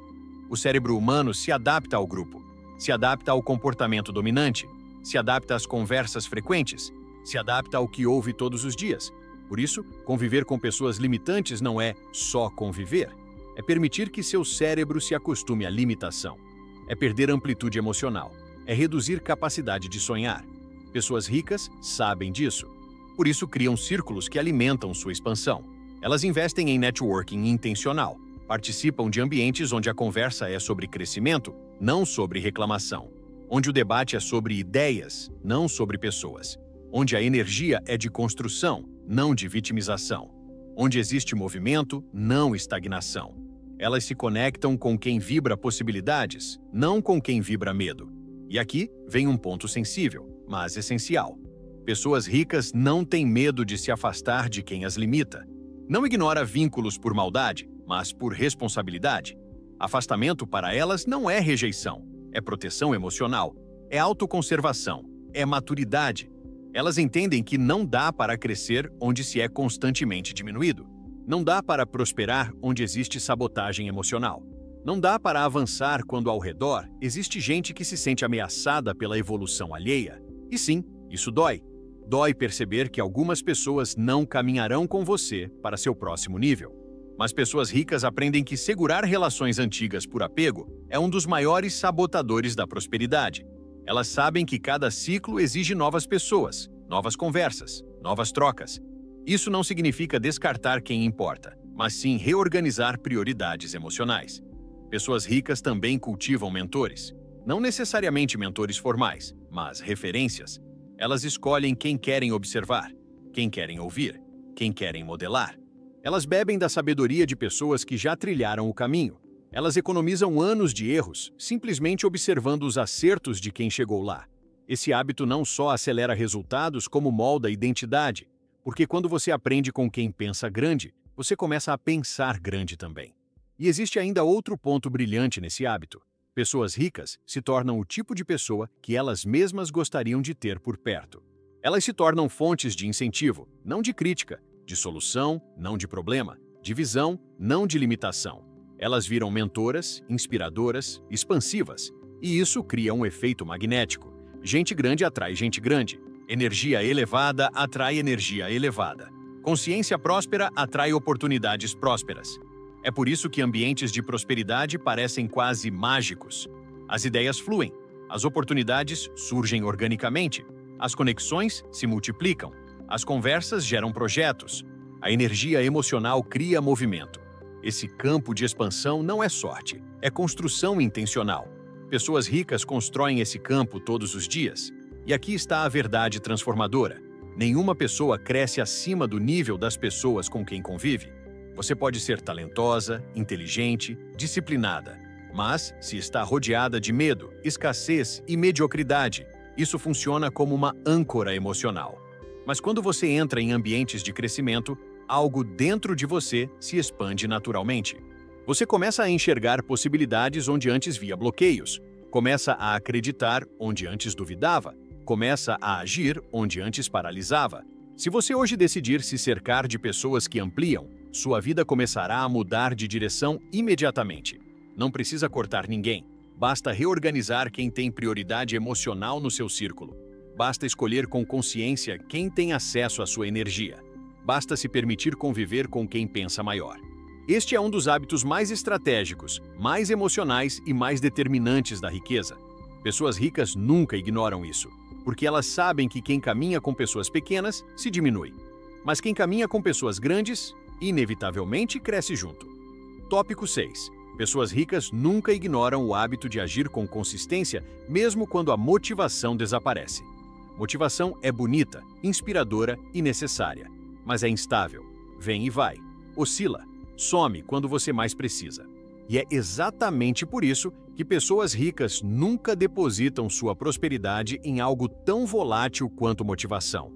O cérebro humano se adapta ao grupo, se adapta ao comportamento dominante, se adapta às conversas frequentes, se adapta ao que ouve todos os dias. Por isso, conviver com pessoas limitantes não é só conviver. É permitir que seu cérebro se acostume à limitação. É perder amplitude emocional. É reduzir capacidade de sonhar. Pessoas ricas sabem disso. Por isso, criam círculos que alimentam sua expansão. Elas investem em networking intencional. Participam de ambientes onde a conversa é sobre crescimento, não sobre reclamação. Onde o debate é sobre ideias, não sobre pessoas. Onde a energia é de construção, não de vitimização. Onde existe movimento, não estagnação. Elas se conectam com quem vibra possibilidades, não com quem vibra medo. E aqui vem um ponto sensível, mas essencial. Pessoas ricas não têm medo de se afastar de quem as limita. Não ignora vínculos por maldade, mas por responsabilidade. Afastamento para elas não é rejeição, é proteção emocional, é autoconservação, é maturidade. Elas entendem que não dá para crescer onde se é constantemente diminuído. Não dá para prosperar onde existe sabotagem emocional. Não dá para avançar quando ao redor existe gente que se sente ameaçada pela evolução alheia. E sim, isso dói. Dói perceber que algumas pessoas não caminharão com você para seu próximo nível. Mas pessoas ricas aprendem que segurar relações antigas por apego é um dos maiores sabotadores da prosperidade. Elas sabem que cada ciclo exige novas pessoas, novas conversas, novas trocas. Isso não significa descartar quem importa, mas sim reorganizar prioridades emocionais. Pessoas ricas também cultivam mentores. Não necessariamente mentores formais, mas referências. Elas escolhem quem querem observar, quem querem ouvir, quem querem modelar. Elas bebem da sabedoria de pessoas que já trilharam o caminho. Elas economizam anos de erros, simplesmente observando os acertos de quem chegou lá. Esse hábito não só acelera resultados, como molda a identidade, porque quando você aprende com quem pensa grande, você começa a pensar grande também. E existe ainda outro ponto brilhante nesse hábito. Pessoas ricas se tornam o tipo de pessoa que elas mesmas gostariam de ter por perto. Elas se tornam fontes de incentivo, não de crítica, de solução, não de problema, de visão, não de limitação. Elas viram mentoras, inspiradoras, expansivas, e isso cria um efeito magnético. Gente grande atrai gente grande. Energia elevada atrai energia elevada. Consciência próspera atrai oportunidades prósperas. É por isso que ambientes de prosperidade parecem quase mágicos. As ideias fluem, as oportunidades surgem organicamente, as conexões se multiplicam, as conversas geram projetos, a energia emocional cria movimento. Esse campo de expansão não é sorte, é construção intencional. Pessoas ricas constroem esse campo todos os dias. E aqui está a verdade transformadora. Nenhuma pessoa cresce acima do nível das pessoas com quem convive. Você pode ser talentosa, inteligente, disciplinada, mas se está rodeada de medo, escassez e mediocridade, isso funciona como uma âncora emocional. Mas quando você entra em ambientes de crescimento, algo dentro de você se expande naturalmente. Você começa a enxergar possibilidades onde antes via bloqueios, começa a acreditar onde antes duvidava, começa a agir onde antes paralisava. Se você hoje decidir se cercar de pessoas que ampliam, sua vida começará a mudar de direção imediatamente. Não precisa cortar ninguém. Basta reorganizar quem tem prioridade emocional no seu círculo. Basta escolher com consciência quem tem acesso à sua energia. Basta se permitir conviver com quem pensa maior. Este é um dos hábitos mais estratégicos, mais emocionais e mais determinantes da riqueza. Pessoas ricas nunca ignoram isso, porque elas sabem que quem caminha com pessoas pequenas se diminui. Mas quem caminha com pessoas grandes, inevitavelmente cresce junto. Tópico 6. Pessoas ricas nunca ignoram o hábito de agir com consistência, mesmo quando a motivação desaparece. Motivação é bonita, inspiradora e necessária, mas é instável. Vem e vai. Oscila. Some quando você mais precisa. E é exatamente por isso que pessoas ricas nunca depositam sua prosperidade em algo tão volátil quanto motivação.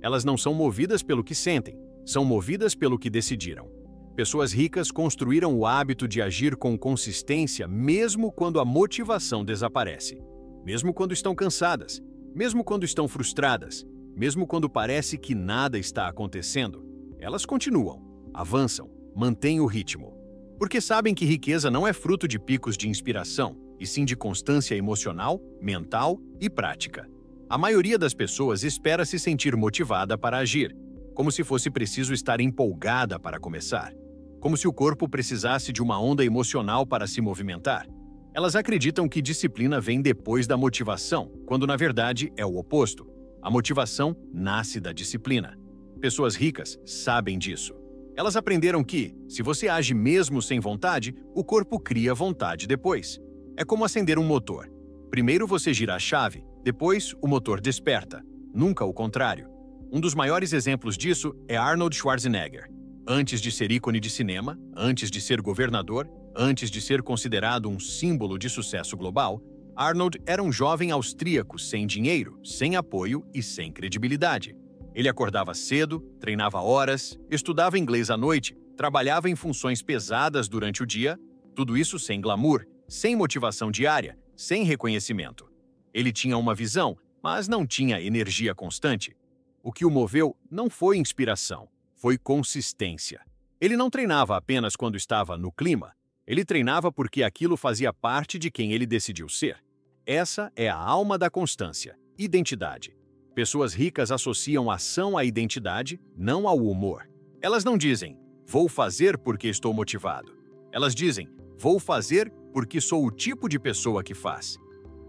Elas não são movidas pelo que sentem, são movidas pelo que decidiram. Pessoas ricas construíram o hábito de agir com consistência mesmo quando a motivação desaparece. Mesmo quando estão cansadas, mesmo quando estão frustradas, mesmo quando parece que nada está acontecendo, elas continuam, avançam, mantêm o ritmo. Porque sabem que riqueza não é fruto de picos de inspiração, e sim de constância emocional, mental e prática. A maioria das pessoas espera se sentir motivada para agir, como se fosse preciso estar empolgada para começar, como se o corpo precisasse de uma onda emocional para se movimentar. Elas acreditam que disciplina vem depois da motivação, quando na verdade é o oposto. A motivação nasce da disciplina. Pessoas ricas sabem disso. Elas aprenderam que, se você age mesmo sem vontade, o corpo cria vontade depois. É como acender um motor. Primeiro você gira a chave, depois o motor desperta. Nunca o contrário. Um dos maiores exemplos disso é Arnold Schwarzenegger. Antes de ser ícone de cinema, antes de ser governador, antes de ser considerado um símbolo de sucesso global, Arnold era um jovem austríaco sem dinheiro, sem apoio e sem credibilidade. Ele acordava cedo, treinava horas, estudava inglês à noite, trabalhava em funções pesadas durante o dia, tudo isso sem glamour, sem motivação diária, sem reconhecimento. Ele tinha uma visão, mas não tinha energia constante. O que o moveu não foi inspiração, foi consistência. Ele não treinava apenas quando estava no clima, ele treinava porque aquilo fazia parte de quem ele decidiu ser. Essa é a alma da constância, identidade. Pessoas ricas associam ação à identidade, não ao humor. Elas não dizem, vou fazer porque estou motivado. Elas dizem, vou fazer porque sou o tipo de pessoa que faz.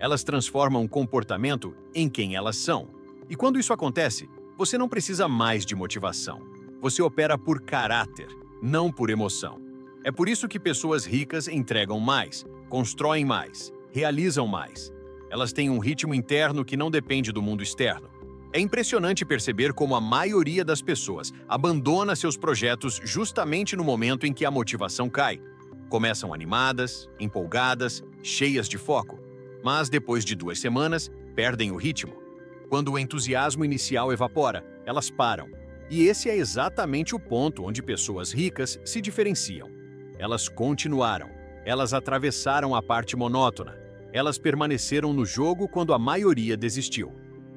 Elas transformam o comportamento em quem elas são. E quando isso acontece, você não precisa mais de motivação. Você opera por caráter, não por emoção. É por isso que pessoas ricas entregam mais, constroem mais, realizam mais. Elas têm um ritmo interno que não depende do mundo externo. É impressionante perceber como a maioria das pessoas abandona seus projetos justamente no momento em que a motivação cai. Começam animadas, empolgadas, cheias de foco, mas depois de 2 semanas, perdem o ritmo. Quando o entusiasmo inicial evapora, elas param. E esse é exatamente o ponto onde pessoas ricas se diferenciam. Elas continuaram, elas atravessaram a parte monótona, elas permaneceram no jogo quando a maioria desistiu.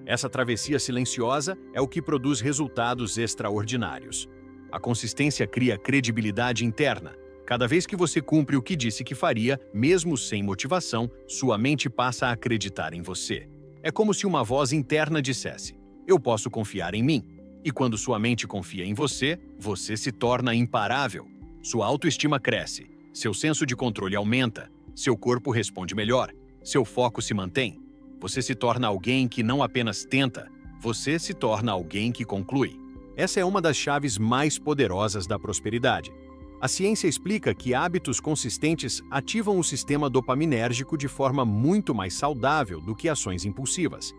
Essa travessia silenciosa é o que produz resultados extraordinários. A consistência cria credibilidade interna. Cada vez que você cumpre o que disse que faria, mesmo sem motivação, sua mente passa a acreditar em você. É como se uma voz interna dissesse, eu posso confiar em mim. E quando sua mente confia em você, você se torna imparável. Sua autoestima cresce, seu senso de controle aumenta, seu corpo responde melhor, seu foco se mantém. Você se torna alguém que não apenas tenta, você se torna alguém que conclui. Essa é uma das chaves mais poderosas da prosperidade. A ciência explica que hábitos consistentes ativam o sistema dopaminérgico de forma muito mais saudável do que ações impulsivas.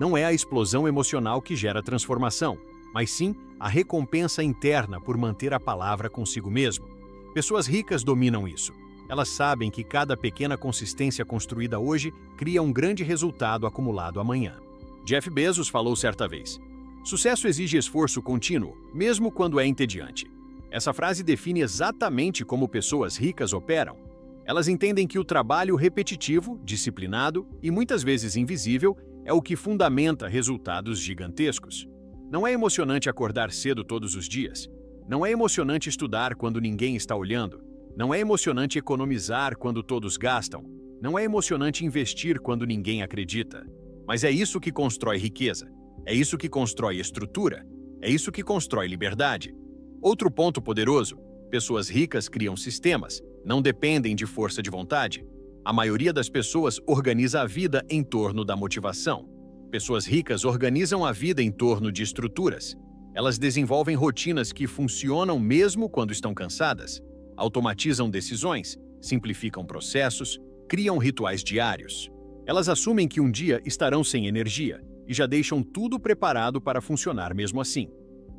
Não é a explosão emocional que gera transformação, mas sim a recompensa interna por manter a palavra consigo mesmo. Pessoas ricas dominam isso. Elas sabem que cada pequena consistência construída hoje cria um grande resultado acumulado amanhã. Jeff Bezos falou certa vez, sucesso exige esforço contínuo, mesmo quando é entediante. Essa frase define exatamente como pessoas ricas operam. Elas entendem que o trabalho repetitivo, disciplinado e muitas vezes invisível é o que fundamenta resultados gigantescos. Não é emocionante acordar cedo todos os dias. Não é emocionante estudar quando ninguém está olhando. Não é emocionante economizar quando todos gastam. Não é emocionante investir quando ninguém acredita. Mas é isso que constrói riqueza. É isso que constrói estrutura. É isso que constrói liberdade. Outro ponto poderoso: pessoas ricas criam sistemas, não dependem de força de vontade. A maioria das pessoas organiza a vida em torno da motivação. Pessoas ricas organizam a vida em torno de estruturas. Elas desenvolvem rotinas que funcionam mesmo quando estão cansadas, automatizam decisões, simplificam processos, criam rituais diários. Elas assumem que um dia estarão sem energia e já deixam tudo preparado para funcionar mesmo assim.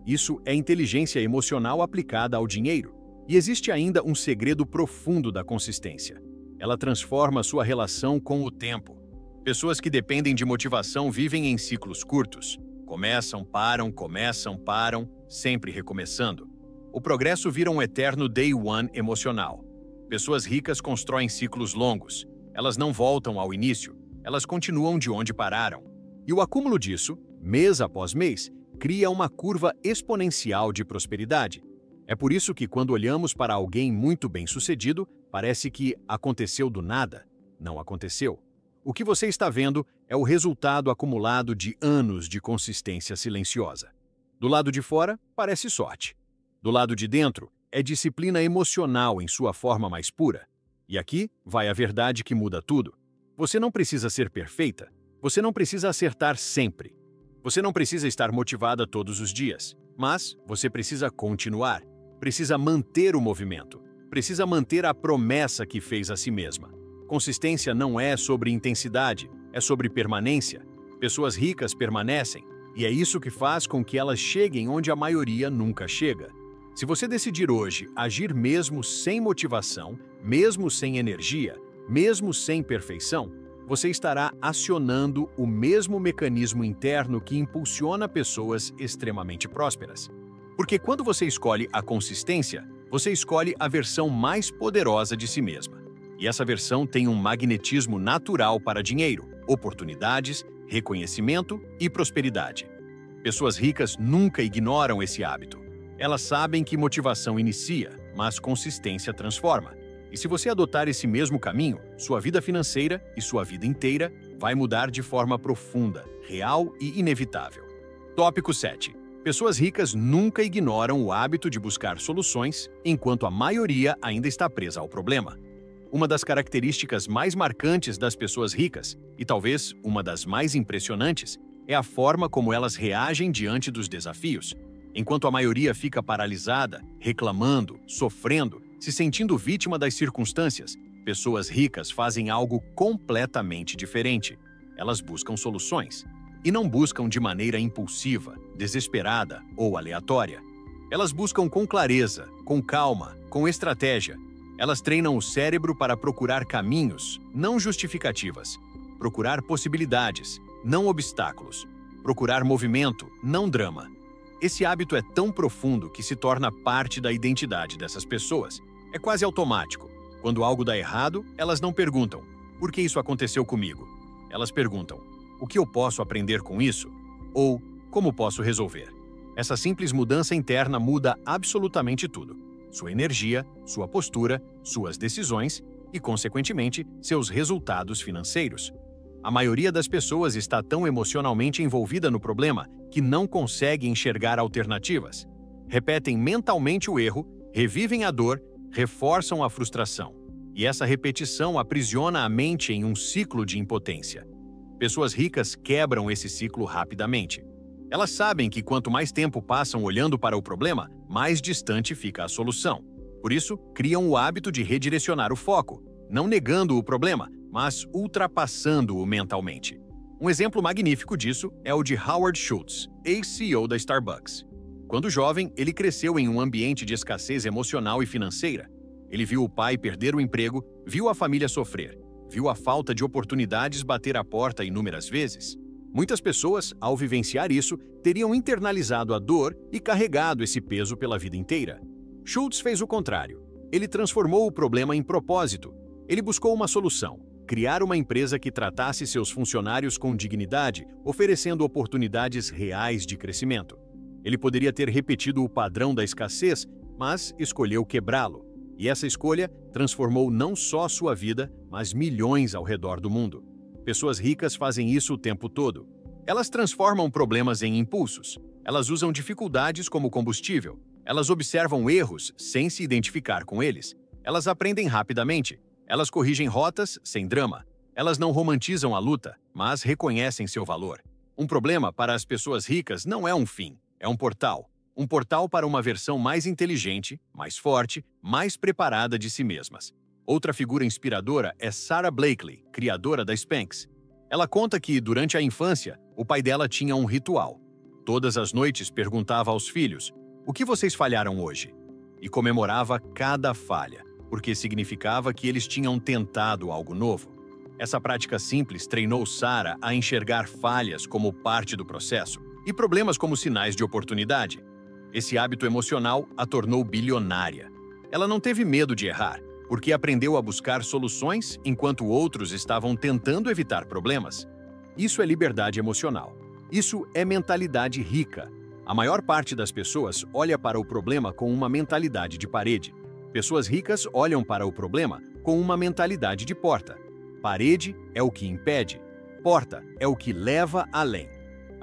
Isso é inteligência emocional aplicada ao dinheiro. E existe ainda um segredo profundo da consistência. Ela transforma sua relação com o tempo. Pessoas que dependem de motivação vivem em ciclos curtos. Começam, param, sempre recomeçando. O progresso vira um eterno day one emocional. Pessoas ricas constroem ciclos longos. Elas não voltam ao início, elas continuam de onde pararam. E o acúmulo disso, mês após mês, cria uma curva exponencial de prosperidade. É por isso que quando olhamos para alguém muito bem-sucedido, parece que aconteceu do nada. Não aconteceu. O que você está vendo é o resultado acumulado de anos de consistência silenciosa. Do lado de fora, parece sorte. Do lado de dentro, é disciplina emocional em sua forma mais pura. E aqui vai a verdade que muda tudo. Você não precisa ser perfeita. Você não precisa acertar sempre. Você não precisa estar motivada todos os dias. Mas você precisa continuar. Precisa manter o movimento. Precisa manter a promessa que fez a si mesma. Consistência não é sobre intensidade, é sobre permanência. Pessoas ricas permanecem, e é isso que faz com que elas cheguem onde a maioria nunca chega. Se você decidir hoje agir mesmo sem motivação, mesmo sem energia, mesmo sem perfeição, você estará acionando o mesmo mecanismo interno que impulsiona pessoas extremamente prósperas. Porque quando você escolhe a consistência, você escolhe a versão mais poderosa de si mesma. E essa versão tem um magnetismo natural para dinheiro, oportunidades, reconhecimento e prosperidade. Pessoas ricas nunca ignoram esse hábito. Elas sabem que motivação inicia, mas consistência transforma. E se você adotar esse mesmo caminho, sua vida financeira e sua vida inteira vai mudar de forma profunda, real e inevitável. Tópico 7. Pessoas ricas nunca ignoram o hábito de buscar soluções, enquanto a maioria ainda está presa ao problema. Uma das características mais marcantes das pessoas ricas, e talvez uma das mais impressionantes, é a forma como elas reagem diante dos desafios. Enquanto a maioria fica paralisada, reclamando, sofrendo, se sentindo vítima das circunstâncias, pessoas ricas fazem algo completamente diferente. Elas buscam soluções. E não buscam de maneira impulsiva, desesperada ou aleatória. Elas buscam com clareza, com calma, com estratégia. Elas treinam o cérebro para procurar caminhos, não justificativas. Procurar possibilidades, não obstáculos. Procurar movimento, não drama. Esse hábito é tão profundo que se torna parte da identidade dessas pessoas. É quase automático. Quando algo dá errado, elas não perguntam: por que isso aconteceu comigo? Elas perguntam: o que eu posso aprender com isso? Ou como posso resolver? Essa simples mudança interna muda absolutamente tudo. Sua energia, sua postura, suas decisões e, consequentemente, seus resultados financeiros. A maioria das pessoas está tão emocionalmente envolvida no problema que não consegue enxergar alternativas. Repetem mentalmente o erro, revivem a dor, reforçam a frustração. E essa repetição aprisiona a mente em um ciclo de impotência. Pessoas ricas quebram esse ciclo rapidamente. Elas sabem que quanto mais tempo passam olhando para o problema, mais distante fica a solução. Por isso, criam o hábito de redirecionar o foco, não negando o problema, mas ultrapassando-o mentalmente. Um exemplo magnífico disso é o de Howard Schultz, ex-CEO da Starbucks. Quando jovem, ele cresceu em um ambiente de escassez emocional e financeira. Ele viu o pai perder o emprego, viu a família sofrer, viu a falta de oportunidades bater a porta inúmeras vezes. Muitas pessoas, ao vivenciar isso, teriam internalizado a dor e carregado esse peso pela vida inteira. Schultz fez o contrário. Ele transformou o problema em propósito. Ele buscou uma solução: criar uma empresa que tratasse seus funcionários com dignidade, oferecendo oportunidades reais de crescimento. Ele poderia ter repetido o padrão da escassez, mas escolheu quebrá-lo. E essa escolha transformou não só sua vida, mas milhões ao redor do mundo. Pessoas ricas fazem isso o tempo todo. Elas transformam problemas em impulsos. Elas usam dificuldades como combustível. Elas observam erros sem se identificar com eles. Elas aprendem rapidamente. Elas corrigem rotas sem drama. Elas não romantizam a luta, mas reconhecem seu valor. Um problema para as pessoas ricas não é um fim, é um portal. Um portal para uma versão mais inteligente, mais forte, mais preparada de si mesmas. Outra figura inspiradora é Sara Blakely, criadora da Spanx. Ela conta que, durante a infância, o pai dela tinha um ritual. Todas as noites perguntava aos filhos: "O que vocês falharam hoje?" E comemorava cada falha, porque significava que eles tinham tentado algo novo. Essa prática simples treinou Sara a enxergar falhas como parte do processo e problemas como sinais de oportunidade. Esse hábito emocional a tornou bilionária. Ela não teve medo de errar, porque aprendeu a buscar soluções enquanto outros estavam tentando evitar problemas. Isso é liberdade emocional. Isso é mentalidade rica. A maior parte das pessoas olha para o problema com uma mentalidade de parede. Pessoas ricas olham para o problema com uma mentalidade de porta. Parede é o que impede, porta é o que leva além.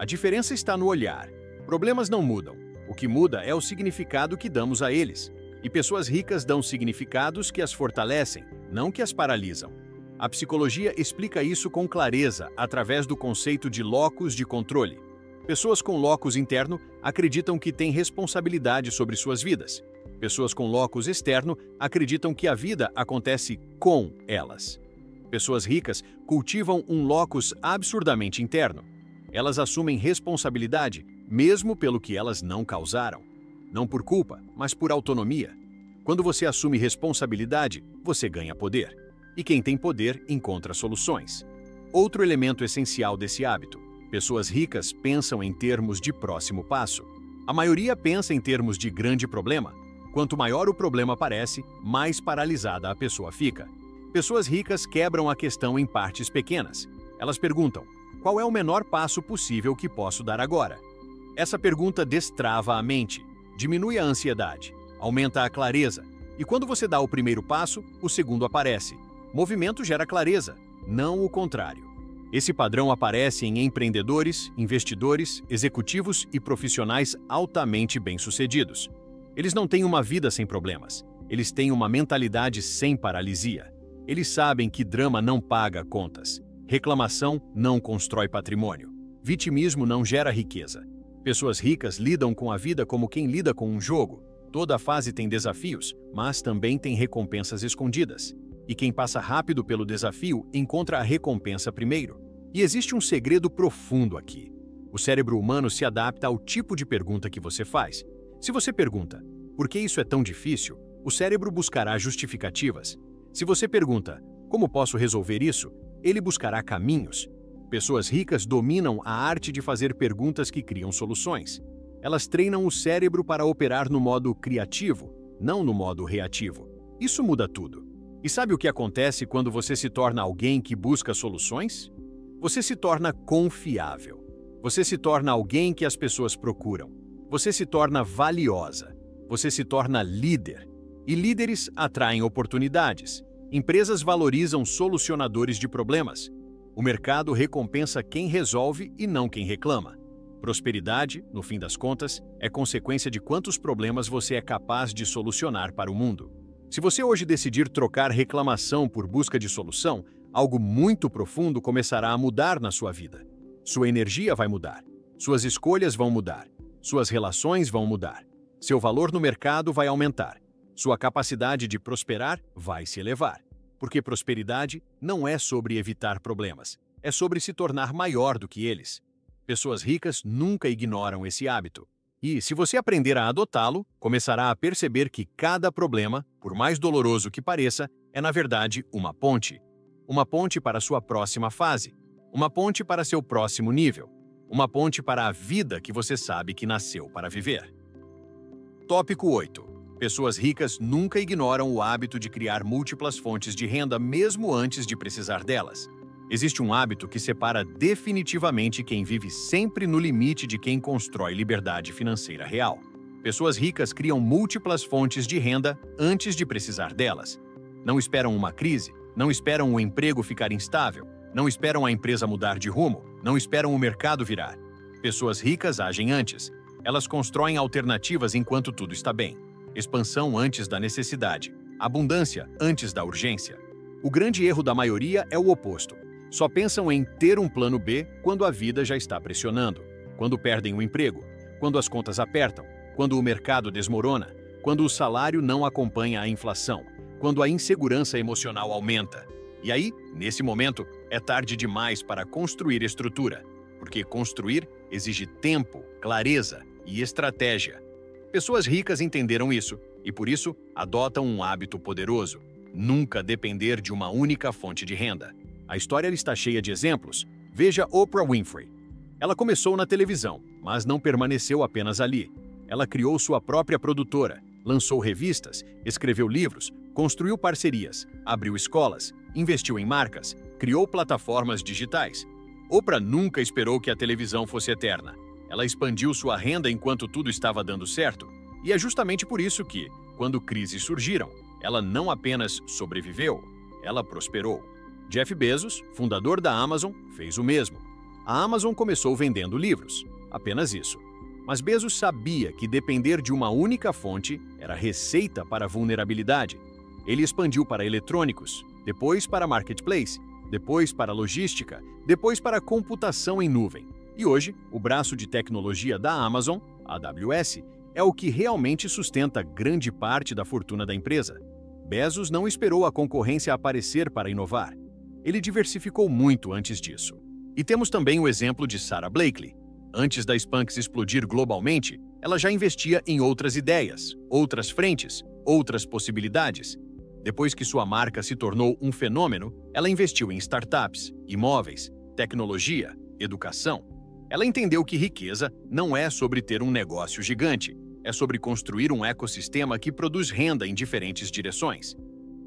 A diferença está no olhar. Problemas não mudam. O que muda é o significado que damos a eles. E pessoas ricas dão significados que as fortalecem, não que as paralisam. A psicologia explica isso com clareza através do conceito de locus de controle. Pessoas com locus interno acreditam que têm responsabilidade sobre suas vidas. Pessoas com locus externo acreditam que a vida acontece com elas. Pessoas ricas cultivam um locus absurdamente interno. Elas assumem responsabilidade, mesmo pelo que elas não causaram. Não por culpa, mas por autonomia. Quando você assume responsabilidade, você ganha poder. E quem tem poder encontra soluções. Outro elemento essencial desse hábito: pessoas ricas pensam em termos de próximo passo. A maioria pensa em termos de grande problema. Quanto maior o problema parece, mais paralisada a pessoa fica. Pessoas ricas quebram a questão em partes pequenas. Elas perguntam: qual é o menor passo possível que posso dar agora? Essa pergunta destrava a mente, diminui a ansiedade, aumenta a clareza E quando você dá o primeiro passo, o segundo aparece. Movimento gera clareza, não o contrário. Esse padrão aparece em empreendedores, investidores, executivos e profissionais altamente bem-sucedidos. Eles não têm uma vida sem problemas. Eles têm uma mentalidade sem paralisia. Eles sabem que drama não paga contas. Reclamação não constrói patrimônio. Vitimismo não gera riqueza. Pessoas ricas lidam com a vida como quem lida com um jogo. Toda fase tem desafios, mas também tem recompensas escondidas. E quem passa rápido pelo desafio encontra a recompensa primeiro. E existe um segredo profundo aqui. O cérebro humano se adapta ao tipo de pergunta que você faz. Se você pergunta, por que isso é tão difícil? O cérebro buscará justificativas. Se você pergunta, como posso resolver isso? Ele buscará caminhos. Pessoas ricas dominam a arte de fazer perguntas que criam soluções. Elas treinam o cérebro para operar no modo criativo, não no modo reativo. Isso muda tudo. E sabe o que acontece quando você se torna alguém que busca soluções? Você se torna confiável. Você se torna alguém que as pessoas procuram. Você se torna valiosa. Você se torna líder. E líderes atraem oportunidades. Empresas valorizam solucionadores de problemas. O mercado recompensa quem resolve e não quem reclama. Prosperidade, no fim das contas, é consequência de quantos problemas você é capaz de solucionar para o mundo. Se você hoje decidir trocar reclamação por busca de solução, algo muito profundo começará a mudar na sua vida. Sua energia vai mudar. Suas escolhas vão mudar. Suas relações vão mudar. Seu valor no mercado vai aumentar. Sua capacidade de prosperar vai se elevar. Porque prosperidade não é sobre evitar problemas. É sobre se tornar maior do que eles. Pessoas ricas nunca ignoram esse hábito. E, se você aprender a adotá-lo, começará a perceber que cada problema, por mais doloroso que pareça, é na verdade uma ponte. Uma ponte para sua próxima fase. Uma ponte para seu próximo nível. Uma ponte para a vida que você sabe que nasceu para viver. Tópico 8. Pessoas ricas nunca ignoram o hábito de criar múltiplas fontes de renda mesmo antes de precisar delas. Existe um hábito que separa definitivamente quem vive sempre no limite de quem constrói liberdade financeira real. Pessoas ricas criam múltiplas fontes de renda antes de precisar delas. Não esperam uma crise, não esperam o emprego ficar instável, não esperam a empresa mudar de rumo, não esperam o mercado virar. Pessoas ricas agem antes. Elas constroem alternativas enquanto tudo está bem. Expansão antes da necessidade. Abundância antes da urgência. O grande erro da maioria é o oposto. Só pensam em ter um plano B quando a vida já está pressionando, quando perdem o emprego, quando as contas apertam, quando o mercado desmorona, quando o salário não acompanha a inflação, quando a insegurança emocional aumenta. E aí, nesse momento, é tarde demais para construir estrutura, porque construir exige tempo, clareza e estratégia. Pessoas ricas entenderam isso e, por isso, adotam um hábito poderoso: nunca depender de uma única fonte de renda. A história está cheia de exemplos. Veja Oprah Winfrey. Ela começou na televisão, mas não permaneceu apenas ali. Ela criou sua própria produtora, lançou revistas, escreveu livros, construiu parcerias, abriu escolas, investiu em marcas, criou plataformas digitais. Oprah nunca esperou que a televisão fosse eterna. Ela expandiu sua renda enquanto tudo estava dando certo. E é justamente por isso que, quando crises surgiram, ela não apenas sobreviveu, ela prosperou. Jeff Bezos, fundador da Amazon, fez o mesmo. A Amazon começou vendendo livros, apenas isso. Mas Bezos sabia que depender de uma única fonte era receita para vulnerabilidade. Ele expandiu para eletrônicos, depois para marketplace, depois para logística, depois para computação em nuvem. E hoje, o braço de tecnologia da Amazon, AWS, é o que realmente sustenta grande parte da fortuna da empresa. Bezos não esperou a concorrência aparecer para inovar. Ele diversificou muito antes disso. E temos também o exemplo de Sara Blakely. Antes da Spanx explodir globalmente, ela já investia em outras ideias, outras frentes, outras possibilidades. Depois que sua marca se tornou um fenômeno, ela investiu em startups, imóveis, tecnologia, educação. Ela entendeu que riqueza não é sobre ter um negócio gigante, é sobre construir um ecossistema que produz renda em diferentes direções.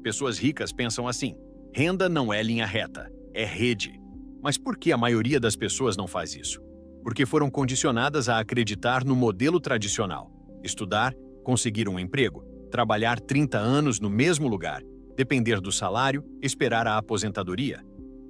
Pessoas ricas pensam assim: renda não é linha reta, é rede. Mas por que a maioria das pessoas não faz isso? Porque foram condicionadas a acreditar no modelo tradicional: estudar, conseguir um emprego, trabalhar 30 anos no mesmo lugar, depender do salário, esperar a aposentadoria.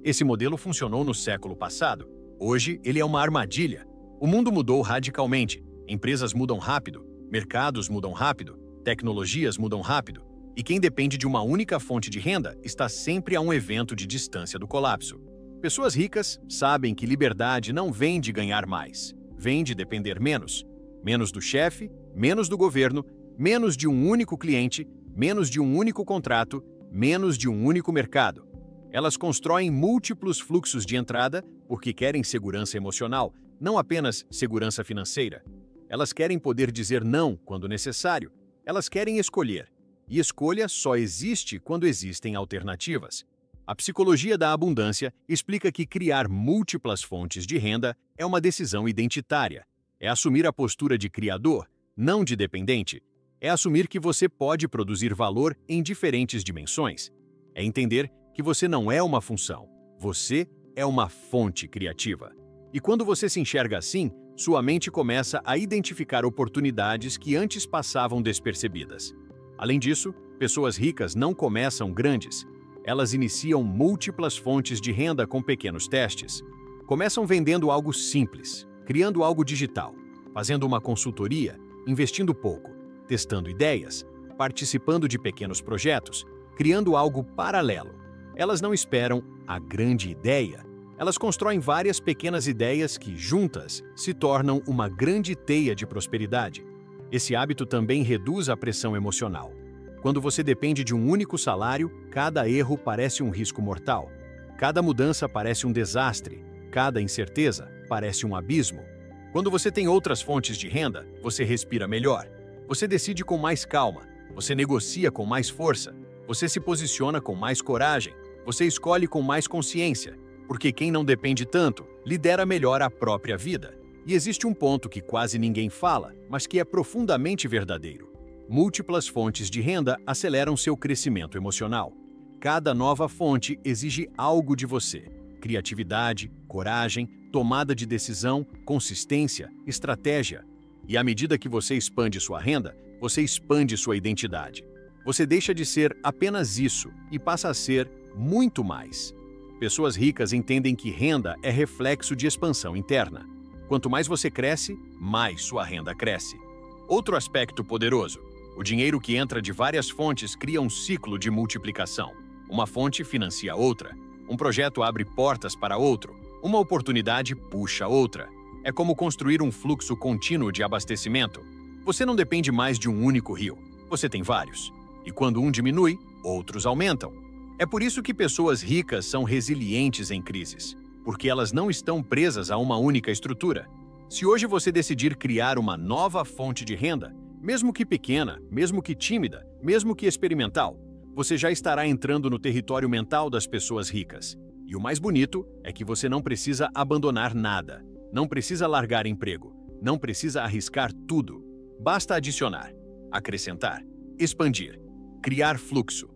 Esse modelo funcionou no século passado. Hoje, ele é uma armadilha. O mundo mudou radicalmente. Empresas mudam rápido, mercados mudam rápido, tecnologias mudam rápido. E quem depende de uma única fonte de renda está sempre a um evento de distância do colapso. Pessoas ricas sabem que liberdade não vem de ganhar mais, vem de depender menos. Menos do chefe, menos do governo, menos de um único cliente, menos de um único contrato, menos de um único mercado. Elas constroem múltiplos fluxos de entrada porque querem segurança emocional, não apenas segurança financeira. Elas querem poder dizer não quando necessário. Elas querem escolher. E escolha só existe quando existem alternativas. A psicologia da abundância explica que criar múltiplas fontes de renda é uma decisão identitária. É assumir a postura de criador, não de dependente. É assumir que você pode produzir valor em diferentes dimensões. É entender que você não é uma função, você é uma fonte criativa. E quando você se enxerga assim, sua mente começa a identificar oportunidades que antes passavam despercebidas. Além disso, pessoas ricas não começam grandes. Elas iniciam múltiplas fontes de renda com pequenos testes. Começam vendendo algo simples, criando algo digital, fazendo uma consultoria, investindo pouco, testando ideias, participando de pequenos projetos, criando algo paralelo. Elas não esperam a grande ideia. Elas constroem várias pequenas ideias que, juntas, se tornam uma grande teia de prosperidade. Esse hábito também reduz a pressão emocional. Quando você depende de um único salário, cada erro parece um risco mortal. Cada mudança parece um desastre. Cada incerteza parece um abismo. Quando você tem outras fontes de renda, você respira melhor. Você decide com mais calma. Você negocia com mais força. Você se posiciona com mais coragem. Você escolhe com mais consciência. Porque quem não depende tanto, lidera melhor a própria vida. E existe um ponto que quase ninguém fala, mas que é profundamente verdadeiro. Múltiplas fontes de renda aceleram seu crescimento emocional. Cada nova fonte exige algo de você: criatividade, coragem, tomada de decisão, consistência, estratégia. E à medida que você expande sua renda, você expande sua identidade. Você deixa de ser apenas isso e passa a ser muito mais. Pessoas ricas entendem que renda é reflexo de expansão interna. Quanto mais você cresce, mais sua renda cresce. Outro aspecto poderoso: o dinheiro que entra de várias fontes cria um ciclo de multiplicação. Uma fonte financia outra. Um projeto abre portas para outro. Uma oportunidade puxa outra. É como construir um fluxo contínuo de abastecimento. Você não depende mais de um único rio. Você tem vários. E quando um diminui, outros aumentam. É por isso que pessoas ricas são resilientes em crises, porque elas não estão presas a uma única estrutura. Se hoje você decidir criar uma nova fonte de renda, mesmo que pequena, mesmo que tímida, mesmo que experimental, você já estará entrando no território mental das pessoas ricas. E o mais bonito é que você não precisa abandonar nada, não precisa largar emprego, não precisa arriscar tudo. Basta adicionar, acrescentar, expandir, criar fluxo.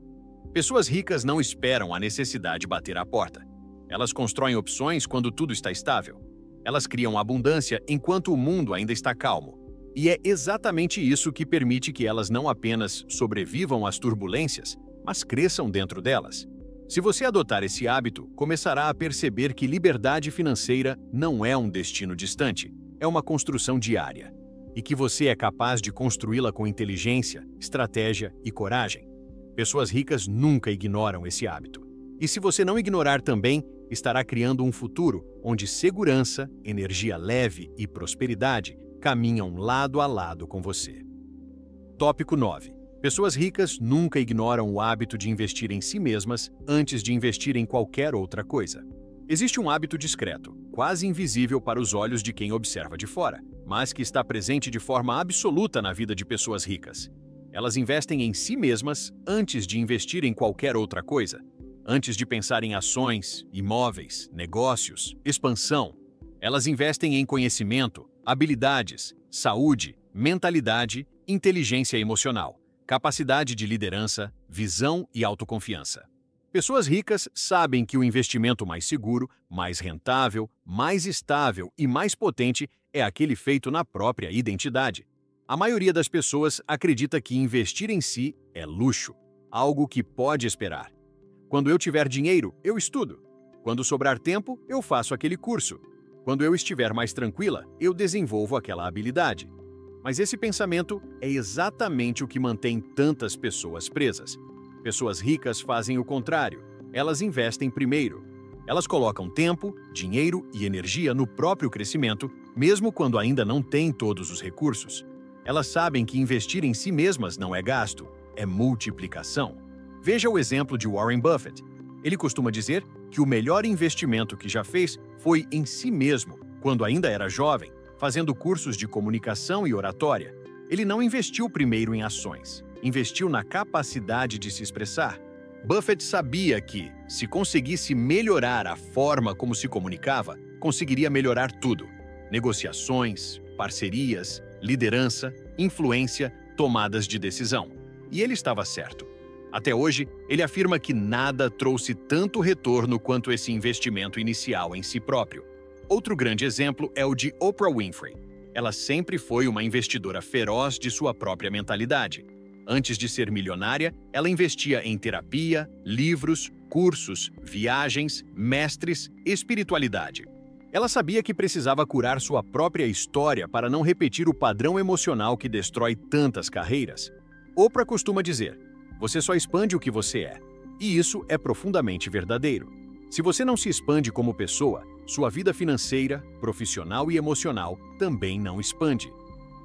Pessoas ricas não esperam a necessidade bater à porta. Elas constroem opções quando tudo está estável. Elas criam abundância enquanto o mundo ainda está calmo. E é exatamente isso que permite que elas não apenas sobrevivam às turbulências, mas cresçam dentro delas. Se você adotar esse hábito, começará a perceber que liberdade financeira não é um destino distante, é uma construção diária. E que você é capaz de construí-la com inteligência, estratégia e coragem. Pessoas ricas nunca ignoram esse hábito. E se você não ignorar também, estará criando um futuro onde segurança, energia leve e prosperidade caminham lado a lado com você. Tópico 9. Pessoas ricas nunca ignoram o hábito de investir em si mesmas antes de investir em qualquer outra coisa. Existe um hábito discreto, quase invisível para os olhos de quem observa de fora, mas que está presente de forma absoluta na vida de pessoas ricas. Elas investem em si mesmas antes de investir em qualquer outra coisa. Antes de pensar em ações, imóveis, negócios, expansão, elas investem em conhecimento, habilidades, saúde, mentalidade, inteligência emocional, capacidade de liderança, visão e autoconfiança. Pessoas ricas sabem que o investimento mais seguro, mais rentável, mais estável e mais potente é aquele feito na própria identidade. A maioria das pessoas acredita que investir em si é luxo, algo que pode esperar. Quando eu tiver dinheiro, eu estudo. Quando sobrar tempo, eu faço aquele curso. Quando eu estiver mais tranquila, eu desenvolvo aquela habilidade. Mas esse pensamento é exatamente o que mantém tantas pessoas presas. Pessoas ricas fazem o contrário. Elas investem primeiro. Elas colocam tempo, dinheiro e energia no próprio crescimento, mesmo quando ainda não têm todos os recursos. Elas sabem que investir em si mesmas não é gasto, é multiplicação. Veja o exemplo de Warren Buffett. Ele costuma dizer que o melhor investimento que já fez foi em si mesmo, quando ainda era jovem, fazendo cursos de comunicação e oratória. Ele não investiu primeiro em ações, investiu na capacidade de se expressar. Buffett sabia que, se conseguisse melhorar a forma como se comunicava, conseguiria melhorar tudo: negociações, parcerias, liderança, influência, tomadas de decisão. E ele estava certo. Até hoje, ele afirma que nada trouxe tanto retorno quanto esse investimento inicial em si próprio. Outro grande exemplo é o de Oprah Winfrey. Ela sempre foi uma investidora feroz de sua própria mentalidade. Antes de ser milionária, ela investia em terapia, livros, cursos, viagens, mestres, espiritualidade. Ela sabia que precisava curar sua própria história para não repetir o padrão emocional que destrói tantas carreiras. Oprah costuma dizer: "Você só expande o que você é." E isso é profundamente verdadeiro. Se você não se expande como pessoa, sua vida financeira, profissional e emocional também não expande.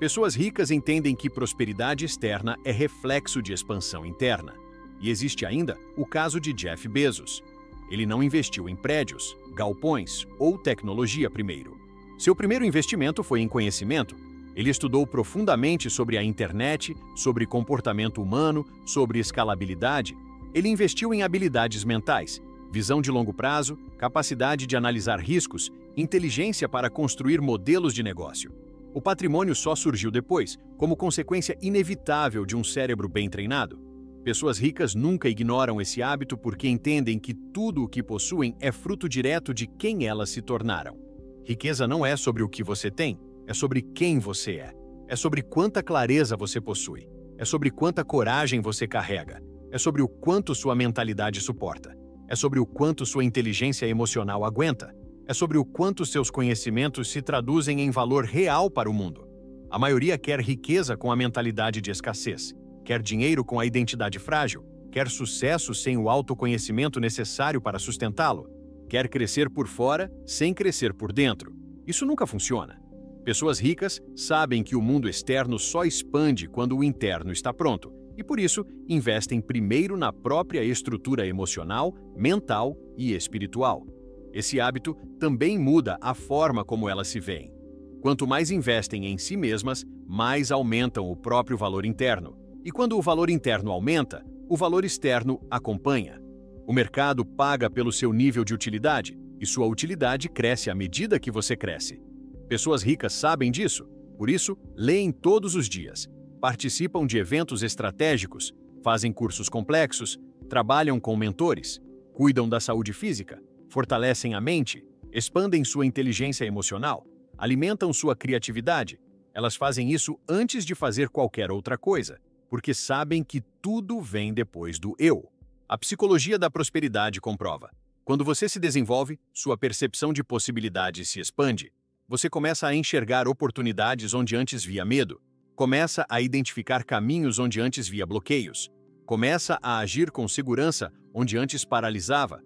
Pessoas ricas entendem que prosperidade externa é reflexo de expansão interna. E existe ainda o caso de Jeff Bezos. Ele não investiu em prédios, galpões ou tecnologia primeiro. Seu primeiro investimento foi em conhecimento. Ele estudou profundamente sobre a internet, sobre comportamento humano, sobre escalabilidade. Ele investiu em habilidades mentais, visão de longo prazo, capacidade de analisar riscos, inteligência para construir modelos de negócio. O patrimônio só surgiu depois, como consequência inevitável de um cérebro bem treinado. Pessoas ricas nunca ignoram esse hábito porque entendem que tudo o que possuem é fruto direto de quem elas se tornaram. Riqueza não é sobre o que você tem, é sobre quem você é. É sobre quanta clareza você possui. É sobre quanta coragem você carrega. É sobre o quanto sua mentalidade suporta. É sobre o quanto sua inteligência emocional aguenta. É sobre o quanto seus conhecimentos se traduzem em valor real para o mundo. A maioria quer riqueza com a mentalidade de escassez. Quer dinheiro com a identidade frágil. Quer sucesso sem o autoconhecimento necessário para sustentá-lo. Quer crescer por fora sem crescer por dentro. Isso nunca funciona. Pessoas ricas sabem que o mundo externo só expande quando o interno está pronto, e por isso investem primeiro na própria estrutura emocional, mental e espiritual. Esse hábito também muda a forma como elas se veem. Quanto mais investem em si mesmas, mais aumentam o próprio valor interno. E quando o valor interno aumenta, o valor externo acompanha. O mercado paga pelo seu nível de utilidade, e sua utilidade cresce à medida que você cresce. Pessoas ricas sabem disso, por isso, leem todos os dias, participam de eventos estratégicos, fazem cursos complexos, trabalham com mentores, cuidam da saúde física, fortalecem a mente, expandem sua inteligência emocional, alimentam sua criatividade. Elas fazem isso antes de fazer qualquer outra coisa, porque sabem que tudo vem depois do eu. A psicologia da prosperidade comprova. Quando você se desenvolve, sua percepção de possibilidades se expande. Você começa a enxergar oportunidades onde antes via medo. Começa a identificar caminhos onde antes via bloqueios. Começa a agir com segurança onde antes paralisava.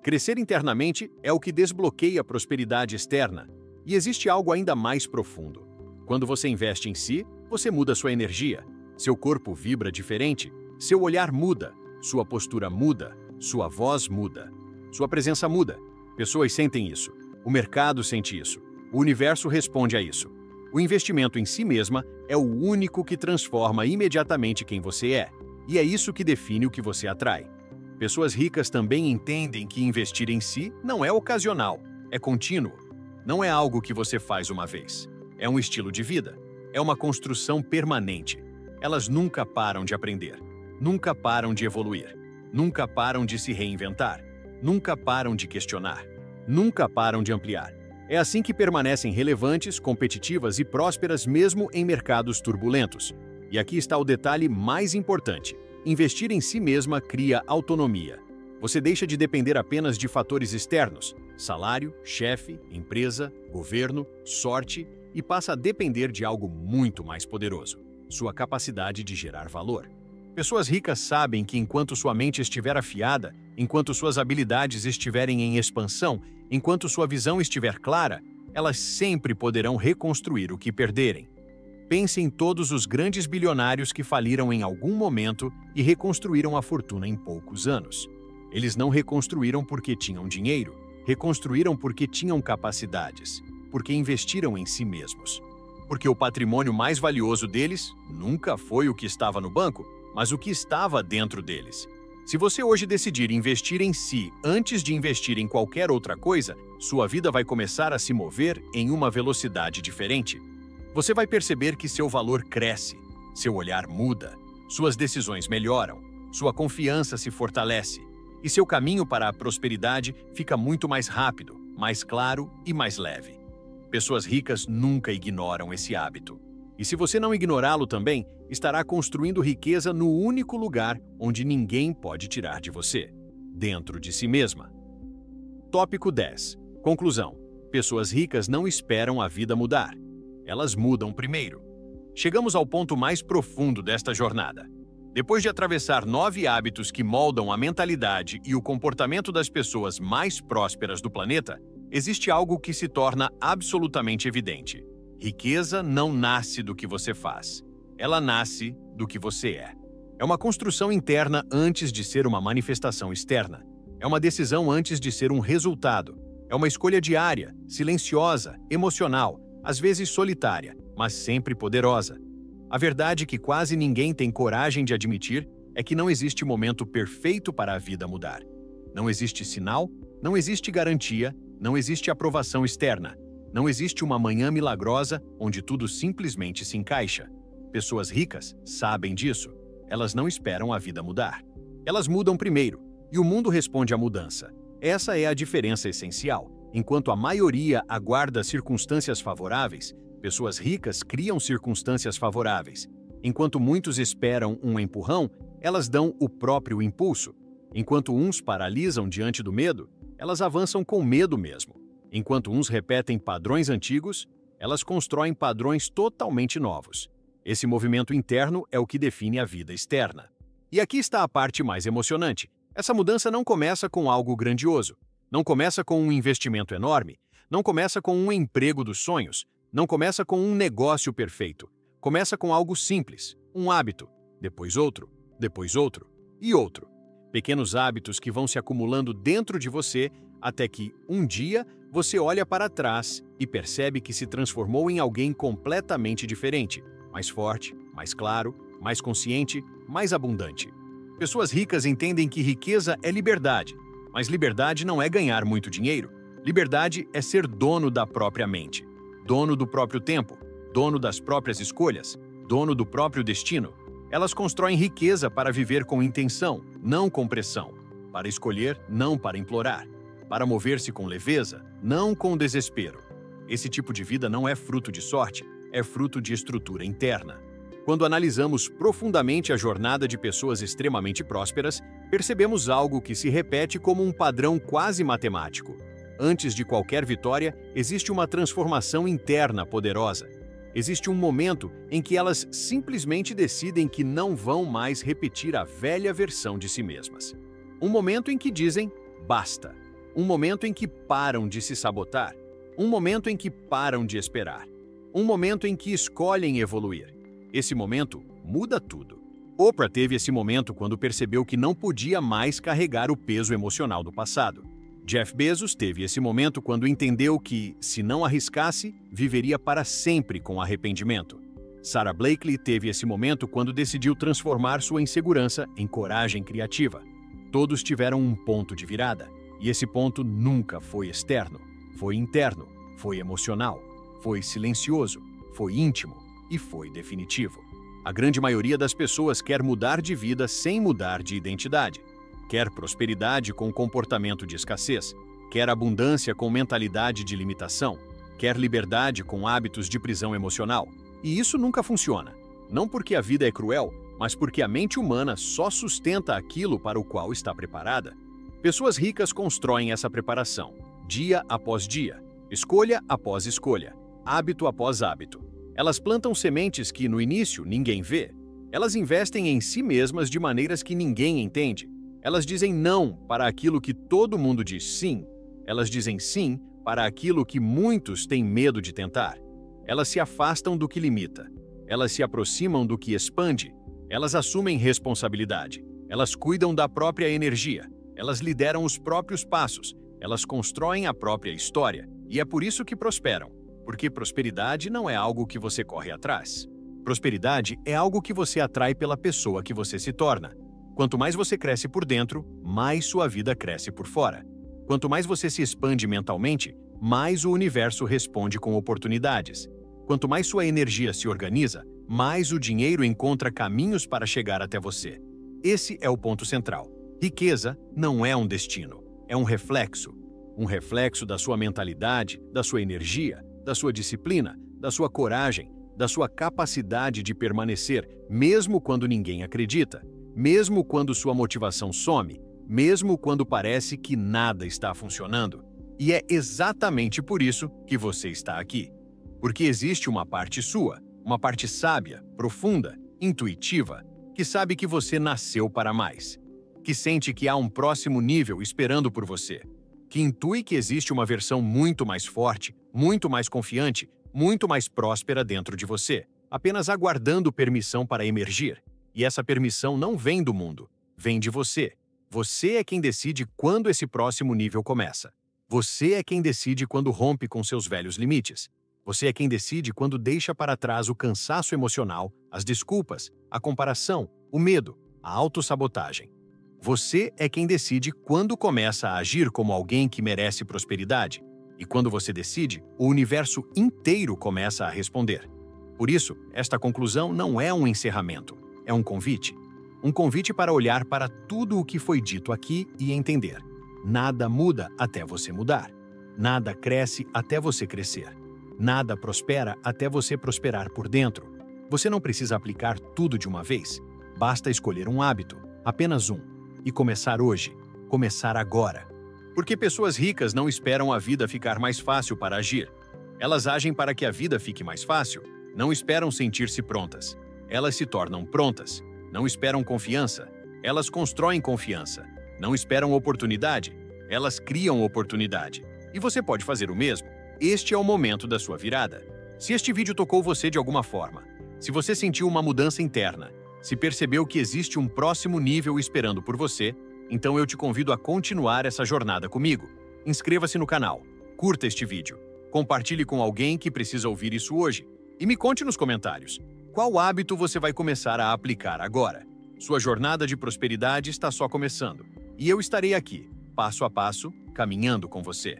Crescer internamente é o que desbloqueia a prosperidade externa. E existe algo ainda mais profundo. Quando você investe em si, você muda sua energia. Seu corpo vibra diferente, seu olhar muda, sua postura muda, sua voz muda, sua presença muda. Pessoas sentem isso, o mercado sente isso, o universo responde a isso. O investimento em si mesma é o único que transforma imediatamente quem você é, e é isso que define o que você atrai. Pessoas ricas também entendem que investir em si não é ocasional, é contínuo. Não é algo que você faz uma vez, é um estilo de vida, é uma construção permanente. Elas nunca param de aprender, nunca param de evoluir, nunca param de se reinventar, nunca param de questionar, nunca param de ampliar. É assim que permanecem relevantes, competitivas e prósperas mesmo em mercados turbulentos. E aqui está o detalhe mais importante. Investir em si mesma cria autonomia. Você deixa de depender apenas de fatores externos, salário, chefe, empresa, governo, sorte, e passa a depender de algo muito mais poderoso: sua capacidade de gerar valor. Pessoas ricas sabem que enquanto sua mente estiver afiada, enquanto suas habilidades estiverem em expansão, enquanto sua visão estiver clara, elas sempre poderão reconstruir o que perderem. Pense em todos os grandes bilionários que faliram em algum momento e reconstruíram a fortuna em poucos anos. Eles não reconstruíram porque tinham dinheiro, reconstruíram porque tinham capacidades, porque investiram em si mesmos. Porque o patrimônio mais valioso deles nunca foi o que estava no banco, mas o que estava dentro deles. Se você hoje decidir investir em si antes de investir em qualquer outra coisa, sua vida vai começar a se mover em uma velocidade diferente. Você vai perceber que seu valor cresce, seu olhar muda, suas decisões melhoram, sua confiança se fortalece e seu caminho para a prosperidade fica muito mais rápido, mais claro e mais leve. Pessoas ricas nunca ignoram esse hábito. E se você não ignorá-lo também, estará construindo riqueza no único lugar onde ninguém pode tirar de você: dentro de si mesma. Tópico 10. Conclusão. Pessoas ricas não esperam a vida mudar. Elas mudam primeiro. Chegamos ao ponto mais profundo desta jornada. Depois de atravessar 9 hábitos que moldam a mentalidade e o comportamento das pessoas mais prósperas do planeta, existe algo que se torna absolutamente evidente. Riqueza não nasce do que você faz. Ela nasce do que você é. É uma construção interna antes de ser uma manifestação externa. É uma decisão antes de ser um resultado. É uma escolha diária, silenciosa, emocional, às vezes solitária, mas sempre poderosa. A verdade que quase ninguém tem coragem de admitir é que não existe momento perfeito para a vida mudar. Não existe sinal, não existe garantia, não existe aprovação externa. Não existe uma manhã milagrosa onde tudo simplesmente se encaixa. Pessoas ricas sabem disso. Elas não esperam a vida mudar. Elas mudam primeiro, e o mundo responde à mudança. Essa é a diferença essencial. Enquanto a maioria aguarda circunstâncias favoráveis, pessoas ricas criam circunstâncias favoráveis. Enquanto muitos esperam um empurrão, elas dão o próprio impulso. Enquanto uns paralisam diante do medo, elas avançam com medo mesmo. Enquanto uns repetem padrões antigos, elas constroem padrões totalmente novos. Esse movimento interno é o que define a vida externa. E aqui está a parte mais emocionante. Essa mudança não começa com algo grandioso. Não começa com um investimento enorme. Não começa com um emprego dos sonhos. Não começa com um negócio perfeito. Começa com algo simples, um hábito. Depois outro e outro. Pequenos hábitos que vão se acumulando dentro de você até que, um dia, você olha para trás e percebe que se transformou em alguém completamente diferente, mais forte, mais claro, mais consciente, mais abundante. Pessoas ricas entendem que riqueza é liberdade, mas liberdade não é ganhar muito dinheiro. Liberdade é ser dono da própria mente, dono do próprio tempo, dono das próprias escolhas, dono do próprio destino. Elas constroem riqueza para viver com intenção, não com pressão, para escolher, não para implorar, para mover-se com leveza, não com desespero. Esse tipo de vida não é fruto de sorte, é fruto de estrutura interna. Quando analisamos profundamente a jornada de pessoas extremamente prósperas, percebemos algo que se repete como um padrão quase matemático. Antes de qualquer vitória, existe uma transformação interna poderosa. Existe um momento em que elas simplesmente decidem que não vão mais repetir a velha versão de si mesmas. Um momento em que dizem, basta. Um momento em que param de se sabotar. Um momento em que param de esperar. Um momento em que escolhem evoluir. Esse momento muda tudo. Oprah teve esse momento quando percebeu que não podia mais carregar o peso emocional do passado. Jeff Bezos teve esse momento quando entendeu que, se não arriscasse, viveria para sempre com arrependimento. Sarah Blakely teve esse momento quando decidiu transformar sua insegurança em coragem criativa. Todos tiveram um ponto de virada. E esse ponto nunca foi externo, foi interno, foi emocional, foi silencioso, foi íntimo e foi definitivo. A grande maioria das pessoas quer mudar de vida sem mudar de identidade. Quer prosperidade com comportamento de escassez. Quer abundância com mentalidade de limitação? Quer liberdade com hábitos de prisão emocional? E isso nunca funciona. Não porque a vida é cruel, mas porque a mente humana só sustenta aquilo para o qual está preparada. Pessoas ricas constroem essa preparação, dia após dia, escolha após escolha, hábito após hábito. Elas plantam sementes que, no início, ninguém vê. Elas investem em si mesmas de maneiras que ninguém entende. Elas dizem não para aquilo que todo mundo diz sim. Elas dizem sim para aquilo que muitos têm medo de tentar. Elas se afastam do que limita. Elas se aproximam do que expande. Elas assumem responsabilidade. Elas cuidam da própria energia. Elas lideram os próprios passos. Elas constroem a própria história. E é por isso que prosperam. Porque prosperidade não é algo que você corre atrás. Prosperidade é algo que você atrai pela pessoa que você se torna. Quanto mais você cresce por dentro, mais sua vida cresce por fora. Quanto mais você se expande mentalmente, mais o universo responde com oportunidades. Quanto mais sua energia se organiza, mais o dinheiro encontra caminhos para chegar até você. Esse é o ponto central. Riqueza não é um destino, é um reflexo. Um reflexo da sua mentalidade, da sua energia, da sua disciplina, da sua coragem, da sua capacidade de permanecer, mesmo quando ninguém acredita, mesmo quando sua motivação some, mesmo quando parece que nada está funcionando. E é exatamente por isso que você está aqui. Porque existe uma parte sua, uma parte sábia, profunda, intuitiva, que sabe que você nasceu para mais, que sente que há um próximo nível esperando por você, que intui que existe uma versão muito mais forte, muito mais confiante, muito mais próspera dentro de você, apenas aguardando permissão para emergir. E essa permissão não vem do mundo, vem de você. Você é quem decide quando esse próximo nível começa. Você é quem decide quando rompe com seus velhos limites. Você é quem decide quando deixa para trás o cansaço emocional, as desculpas, a comparação, o medo, a autossabotagem. Você é quem decide quando começa a agir como alguém que merece prosperidade. E quando você decide, o universo inteiro começa a responder. Por isso, esta conclusão não é um encerramento, é um convite. Um convite para olhar para tudo o que foi dito aqui e entender. Nada muda até você mudar. Nada cresce até você crescer. Nada prospera até você prosperar por dentro. Você não precisa aplicar tudo de uma vez. Basta escolher um hábito, apenas um, e começar hoje, começar agora. Porque pessoas ricas não esperam a vida ficar mais fácil para agir. Elas agem para que a vida fique mais fácil. Não esperam sentir-se prontas. Elas se tornam prontas. Não esperam confiança. Elas constroem confiança. Não esperam oportunidade. Elas criam oportunidade. E você pode fazer o mesmo. Este é o momento da sua virada. Se este vídeo tocou você de alguma forma, se você sentiu uma mudança interna, se percebeu que existe um próximo nível esperando por você, então eu te convido a continuar essa jornada comigo. Inscreva-se no canal, curta este vídeo, compartilhe com alguém que precisa ouvir isso hoje e me conte nos comentários qual hábito você vai começar a aplicar agora. Sua jornada de prosperidade está só começando e eu estarei aqui, passo a passo, caminhando com você.